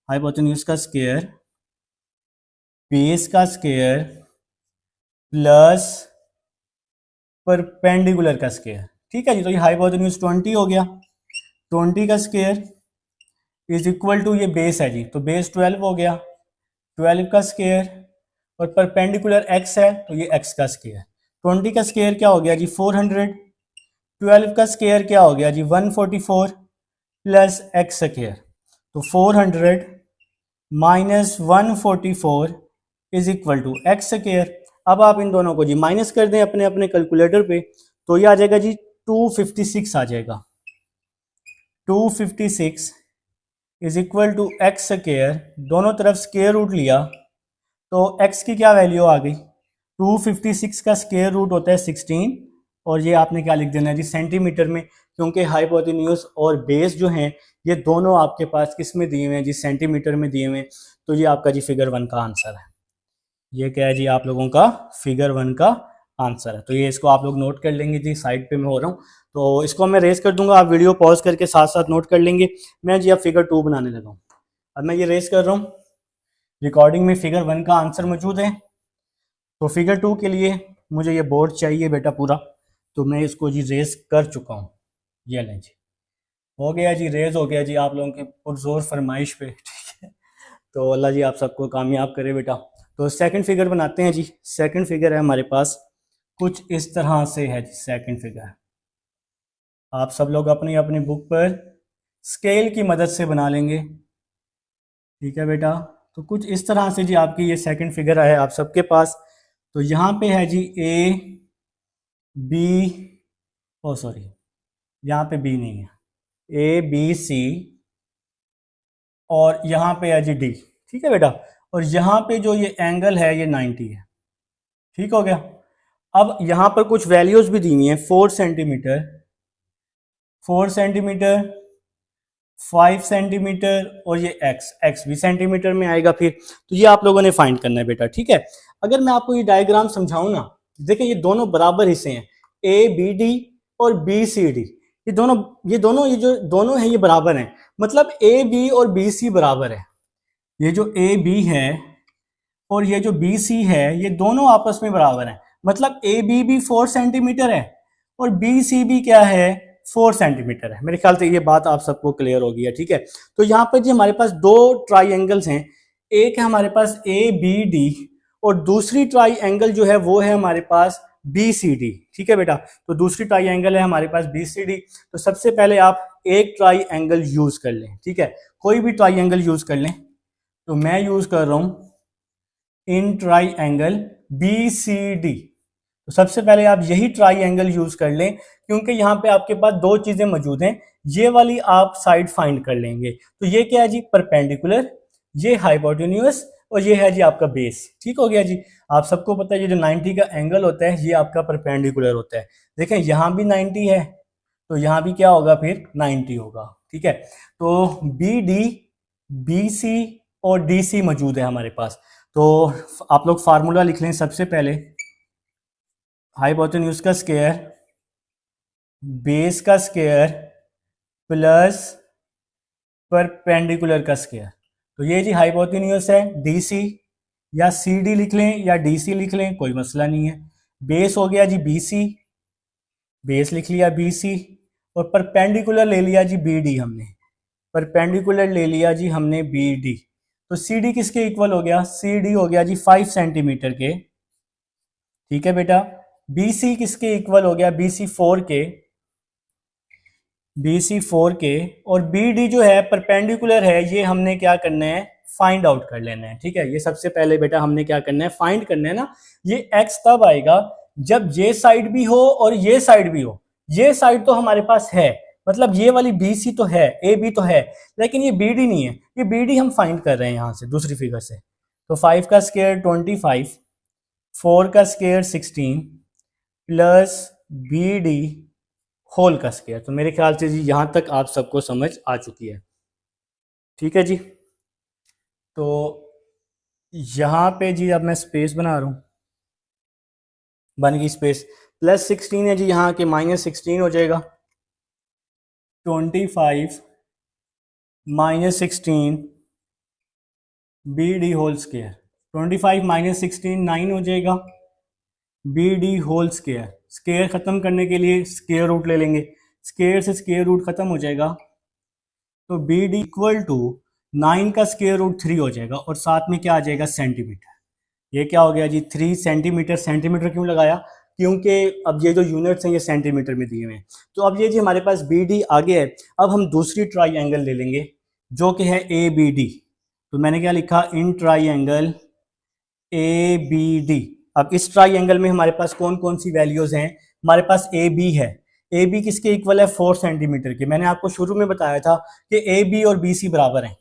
हाइपोटेन्यूज का स्क्वायर, बेस का स्क्वायर प्लस परपेंडिकुलर का स्क्वायर, ठीक है जी। तो ये हाइपोटेन्यूज 20 हो गया, 20 का स्क्वायर इज इक्वल टू, ये बेस है जी, तो बेस 12 हो गया, 12 का स्क्वायर और परपेंडिकुलर x है तो ये x का स्क्वायर। 20 का स्क्वायर क्या हो गया जी 400, 12 का स्क्वायर क्या हो गया जी 144 प्लस x स्क्वायर। तो 400 minus 144 is equal to X square. अब आप इन दोनों को जी माइनस कर दें अपने अपने कैलकुलेटर पे, तो ये आ जाएगा जी 256 आ जाएगा। 256 is equal to X square, दोनों तरफ स्क्वायर रूट लिया तो x की क्या वैल्यू आ गई, 256 का स्क्वायर रूट होता है 16 और ये आपने क्या लिख देना है जी सेंटीमीटर में, क्योंकि हाइपोटेन्यूज और बेस जो हैं ये दोनों आपके पास किस में दिए हुए हैं जी, सेंटीमीटर में दिए हुए हैं। तो ये आपका जी फिगर 1 का आंसर है। ये क्या है जी, आप लोगों का फिगर 1 का आंसर है। तो ये इसको आप लोग नोट कर लेंगे जी, साइड पे मैं हो रहा हूँ तो इसको मैं रेस कर दूंगा, आप वीडियो पॉज करके साथ साथ नोट कर लेंगे। मैं जी अब फिगर 2 बनाने लगा हूँ। अब मैं ये रेस कर रहा हूँ, रिकॉर्डिंग में फिगर 1 का आंसर मौजूद है। तो फिगर 2 के लिए मुझे ये बोर्ड चाहिए बेटा पूरा, तो मैं इसको जी रेस कर चुका हूँ। ये लें जी, हो गया जी, रेज हो गया जी आप लोगों की पुरजोर फरमाइश पे, ठीक है। तो अल्लाह जी आप सबको कामयाब करे बेटा। तो सेकंड फिगर बनाते हैं जी। सेकंड फिगर है हमारे पास कुछ इस तरह से है जी। सेकंड फिगर आप सब लोग अपनी अपनी बुक पर स्केल की मदद से बना लेंगे, ठीक है बेटा। तो कुछ इस तरह से जी आपकी ये सेकंड फिगर है आप सबके पास। तो यहाँ पे है जी A B, ओ सॉरी यहाँ पे B नहीं है, ए बी सी और यहाँ पे है जी डी, ठीक है बेटा, और यहाँ पे जो ये एंगल है ये 90 है, ठीक हो गया। अब यहाँ पर कुछ वैल्यूज भी दी हुई हैं, 4 सेंटीमीटर, 4 सेंटीमीटर, 5 सेंटीमीटर और ये एक्स भी सेंटीमीटर में आएगा फिर, तो ये आप लोगों ने फाइंड करना है बेटा, ठीक है। अगर मैं आपको ये डायग्राम समझाऊं ना, देखिए ये दोनों बराबर हिस्से हैं, ए बी डी और बी सी डी, ये जो दोनों हैं ये बराबर हैं, मतलब ए बी और बी सी बराबर है। ये जो ए बी है और ये जो बी सी है ये दोनों आपस में बराबर हैं, मतलब ए बी भी 4 सेंटीमीटर है और बी सी भी क्या है, 4 सेंटीमीटर है। मेरे ख्याल से ये बात आप सबको क्लियर हो गई है, ठीक है। तो यहाँ पर जी हमारे पास दो ट्राइंगल्स हैं, एक है हमारे पास ए बी डी और दूसरी ट्राइंगल जो है वो है हमारे पास बी सी डी, ठीक है बेटा। तो दूसरी ट्राइंगल है हमारे पास बी सी डी। तो सबसे पहले आप एक ट्राइंगल यूज कर लें, ठीक है, कोई भी ट्राइंगल यूज कर लें। तो मैं यूज कर रहा हूं in triangle B C D. तो सबसे पहले आप यही ट्राइंगल यूज कर लें, क्योंकि यहाँ पे आपके पास दो चीजें मौजूद हैं, ये वाली आप साइड फाइंड कर लेंगे। तो ये क्या है जी, परपेंडिकुलर, ये हाइपोटेन्यूज और ये है जी आपका बेस, ठीक हो गया जी। आप सबको पता है ये जो 90 का एंगल होता है ये आपका परपेंडिकुलर होता है। देखें यहाँ भी 90 है तो यहाँ भी क्या होगा, फिर 90 होगा, ठीक है। तो बी डी, बी सी और डी सी मौजूद है हमारे पास। तो आप लोग फार्मूला लिख लें सबसे पहले, हाइपोटेन्यूज का स्क्वायर बेस का स्क्वायर प्लस परपेंडिकुलर का स्क्वायर। तो ये जी हाइपोटेन्यूज है डी सी, या सी डी लिख लें या डी सी लिख लें, कोई मसला नहीं है। बेस हो गया जी बी सी, बेस लिख लिया बी सी, और परपेंडिकुलर ले लिया जी बी डी, हमने परपेंडिकुलर ले लिया जी हमने बी डी। तो सी डी किसके इक्वल हो गया, सी डी हो गया जी 5 सेंटीमीटर के, ठीक है बेटा। बी सी किसके इक्वल हो गया, बी सी 4 के, बी सी 4 के, और बी डी जो है परपेंडिकुलर है, ये हमने क्या करना है, फाइंड आउट कर लेना है, ठीक है। ये सबसे पहले बेटा हमने क्या करना है, फाइंड करना है ना। ये एक्स तब आएगा जब ये साइड भी हो और ये साइड भी हो। ये साइड तो हमारे पास है, मतलब ये वाली बी सी तो है, ए बी तो है, लेकिन ये बी डी नहीं है। ये बी डी हम फाइंड कर रहे हैं यहाँ से दूसरी फिगर से। तो 5 का स्क्वायर 25, 4 का square 16 plus B D whole का स्क्वायर। तो मेरे ख्याल से जी यहां तक आप सबको समझ आ चुकी है, ठीक है जी। तो यहां पे जी अब मैं स्पेस बना रहा हूं, बन गई स्पेस, प्लस 16 है जी यहाँ के माइनस 16 हो जाएगा, 25 minus 16 B D whole square. 25 minus 16 9 हो जाएगा, B D whole square. Square खत्म करने के लिए स्क्वायर रूट ले लेंगे, स्क्वायर से स्क्वायर रूट खत्म हो जाएगा, तो बी डी इक्वल टू 9 का स्क्वायर रूट 3 हो जाएगा, और साथ में क्या आ जाएगा, सेंटीमीटर। ये क्या हो गया जी 3 सेंटीमीटर। सेंटीमीटर क्यों लगाया, क्योंकि अब ये जो यूनिट्स हैं ये सेंटीमीटर में दिए हुए हैं। तो अब ये जी हमारे पास बी डी आगे है। अब हम दूसरी ट्राइंगल ले लेंगे जो कि है ए बी डी। तो मैंने क्या लिखा, in triangle A B D. अब इस ट्राइंगल में हमारे पास कौन कौन सी वैल्यूज हैं, हमारे पास ए बी है। ए बी किसके इक्वल है, 4 सेंटीमीटर के। मैंने आपको शुरू में बताया था कि ए बी और बी सी बराबर हैं।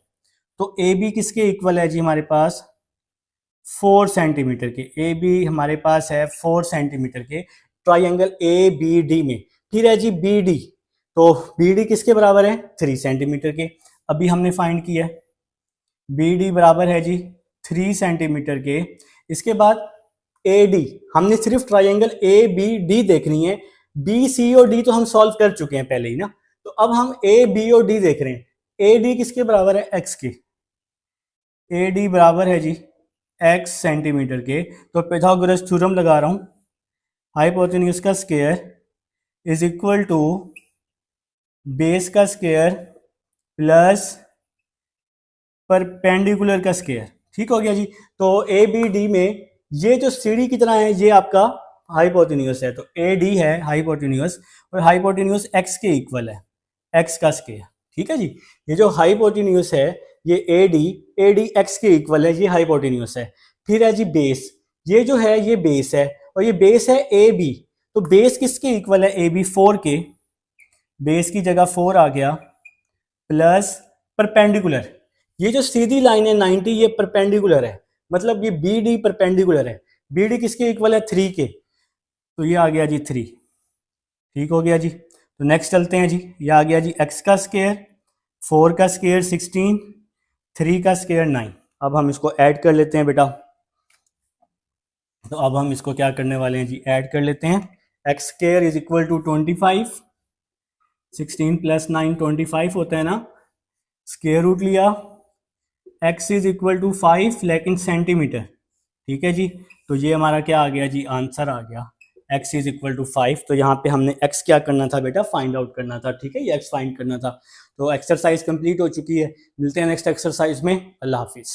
तो ए बी किसके इक्वल है जी, हमारे पास 4 सेंटीमीटर के। ए बी हमारे पास है 4 सेंटीमीटर के ट्राइंगल ए बी डी में। फिर है जी बी डी, तो बी डी किसके बराबर है, 3 सेंटीमीटर के। अभी हमने फाइंड किया है, बी डी बराबर है जी 3 सेंटीमीटर के। इसके बाद ए डी, हमने सिर्फ ट्राइंगल ए बी डी देखनी है, बी सी और डी तो हम सॉल्व कर चुके हैं पहले ही ना। तो अब हम ए बी और डी देख रहे हैं। ए डी किसके बराबर है, एक्स के। ए डी बराबर है जी एक्स सेंटीमीटर के। तो पाइथागोरस थ्योरम लगा रहा हूं, हाइपोटेन्यूज का square is equal to base का स्क्वायर प्लस परपेंडिकुलर का स्क्वायर, ठीक हो गया जी। तो ए बी डी में ये जो सीढ़ी की तरह है ये आपका हाइपोटेन्यूज है। तो ए डी है हाइपोटेन्यूज, और हाइपोटेन्यूज एक्स के इक्वल है, एक्स का स्क्वायर, ठीक है जी। ये जो हाइपोटेन्यूज है ये ए डी एक्स के इक्वल है, ये हाइपोटेन्यूज है। फिर है जी बेस, ये जो है ये बेस है, और ये बेस है ए बी। तो बेस किसके इक्वल है, ए बी 4 के। बेस की जगह 4 आ गया, प्लस परपेंडिकुलर, ये जो सीधी लाइन है 90 ये परपेंडिकुलर है, मतलब ये बी डी परपेंडिकुलर है। बी डी किसके इक्वल है? 3 के, तो ये आ गया जी 3। ठीक हो गया जी। तो नेक्स्ट चलते हैं जी, ये आ गया जी x का स्क्वायर, 4 का स्क्वायर 16, 3 का स्क्वायर 9। अब हम इसको ऐड कर लेते हैं बेटा। तो अब हम इसको क्या करने वाले हैं जी, ऐड कर लेते हैं। X square is equal to 25, 16 plus 9 25 होता है ना, स्क्वायर रूट लिया, x इज इक्वल टू 5 लेकिन सेंटीमीटर। ठीक है जी, तो ये हमारा क्या आ गया जी, आंसर आ गया x इज इक्वल टू 5। तो यहाँ पे हमने x क्या करना था बेटा, फाइंड आउट करना था। ठीक है, ये x फाइंड करना था। तो एक्सरसाइज कंप्लीट हो चुकी है, मिलते हैं नेक्स्ट एक्सरसाइज में। अल्लाह हाफिज।